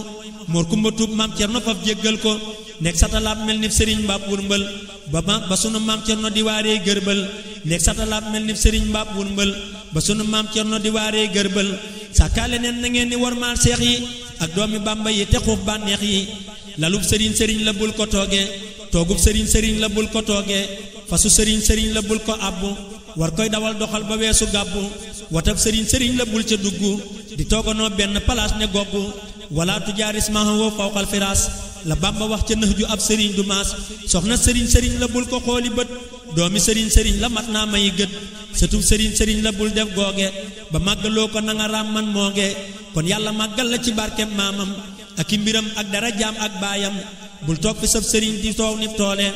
Moor Kumba tuub maam Cerno faf jéggal ko nekk satalaab mel ni sëriñ mbaab wërmbal ba sunu maam Cerno di waaree gërbal nekk satalaab mel ni sëriñ mbaab wërmbal ba sunu maam Cerno di waaree gërbal sàkkaale neen na ngeen ni wormaal seex yi ak doomi Bàmba yi te xuuf bànneex yi lalub sëriñ la bul ko tooge toogub sëriñ la bul ko tooge fasu sëriñ la bul ko abbu war koy dawal doxal ba weesu gàbbu watab sëriñ la bul ca dugg di tooganoo benn palaas ne goggu wala tujaaris mahawoo fawqal firaas la Bàmba wax ca nëx ju ab sëriñ du maas soxna sëriñ la bul ko xooli bët doomi sëriñ la mat naa mayi gët sëtub sëriñ la bul def googe ba màggaloo ko nanga raam man mooge kon yàlla màggal la ci barkem maamam ak i mbiram ak dara jaam ak baayam bul toog fi sab sëriñ di soow nib toole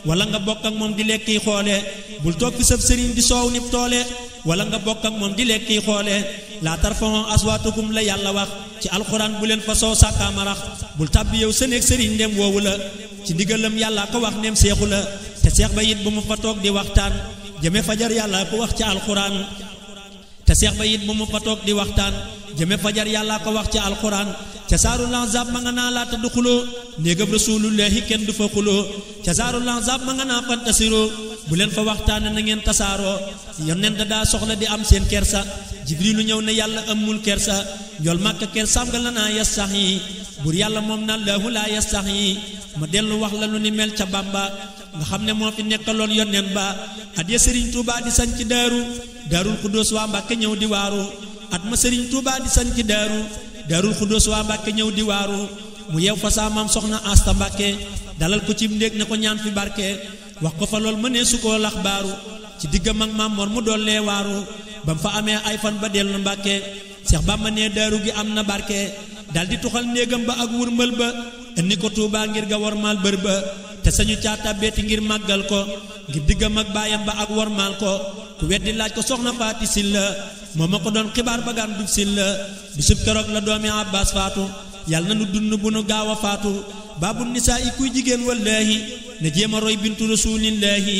wala nga bokk ak moom di lekki xoole bul toog fi sab sëriñ di soow nib toole wala nga bokk ak moom di lekki xoole laa tarfa'u aswaatakum la yàlla wax ci alxuraan bu leen fa soo sàkkaa marax bul tàbbi yow sa néeg sëriñ ndem woowu la ci ndigalam yàlla ko wax ndem seexu la te seex ba it bu mu fa toog di waxtaan jëme fajar yàlla ko wax ci alxuraan te seex ba it bu mu fa toog di waxtaan jëme fajar yàlla ko wax ci alxuraan ca saaru lanzab ma nga naa laata du xuloo néegam rasulullahi kenn du fa xuloo ca saaru lanzab ma nga naa fantasiroo bu leen fa waxtaane na ngeen tasaaroo yonent daa soxla di am seen kersa jibrilu ñëw ne yàlla amul kersa njool màkka kersaam nga la naa yas sax yi bur yàlla moom na laahu laa yas sax yi ma dellu wax la lu ni mel ca Bàmba nga xam ne moo fi nekkaloon yonent ba at ya sëriñ Tuubaa di sañ ci daarul xuddoos waa Mbàkke ñëw di waaru at ma sëriñ Tuubaa di sañ ci daarul xuddoos waa Mbàkke ñëw di waaru mu yeew fa saa maam soxna Asta Mbàkke dalal ko ci ndéeg ne ko ñaan fi barke wax ko fa lool mënee su koo lax baaru ci diggam ak Maam Mor mu dollee waaru ba mu fa amee ay fan ba dellu Mbàkke Seex Bàmba ne daaru gi am na barke daldi tuxal néegam ba ak wurmbal ba indi ko Tuubaa ngir ga wormaal bër ba te sañu caata beeti ngir màggal ko ngir diggam ak baayam ba ak wormaal ko ku weddi laaj ko soxna Faati Silla moo ma ko doon xibaar bagaan dub Silla bisub keroog la doomi Abbaas faatu yàlla na nu dund bu nu gaaw a faatu baabu nisaa i kuy jigéen wallaahi na jéem a roy bintu rasuulillaahi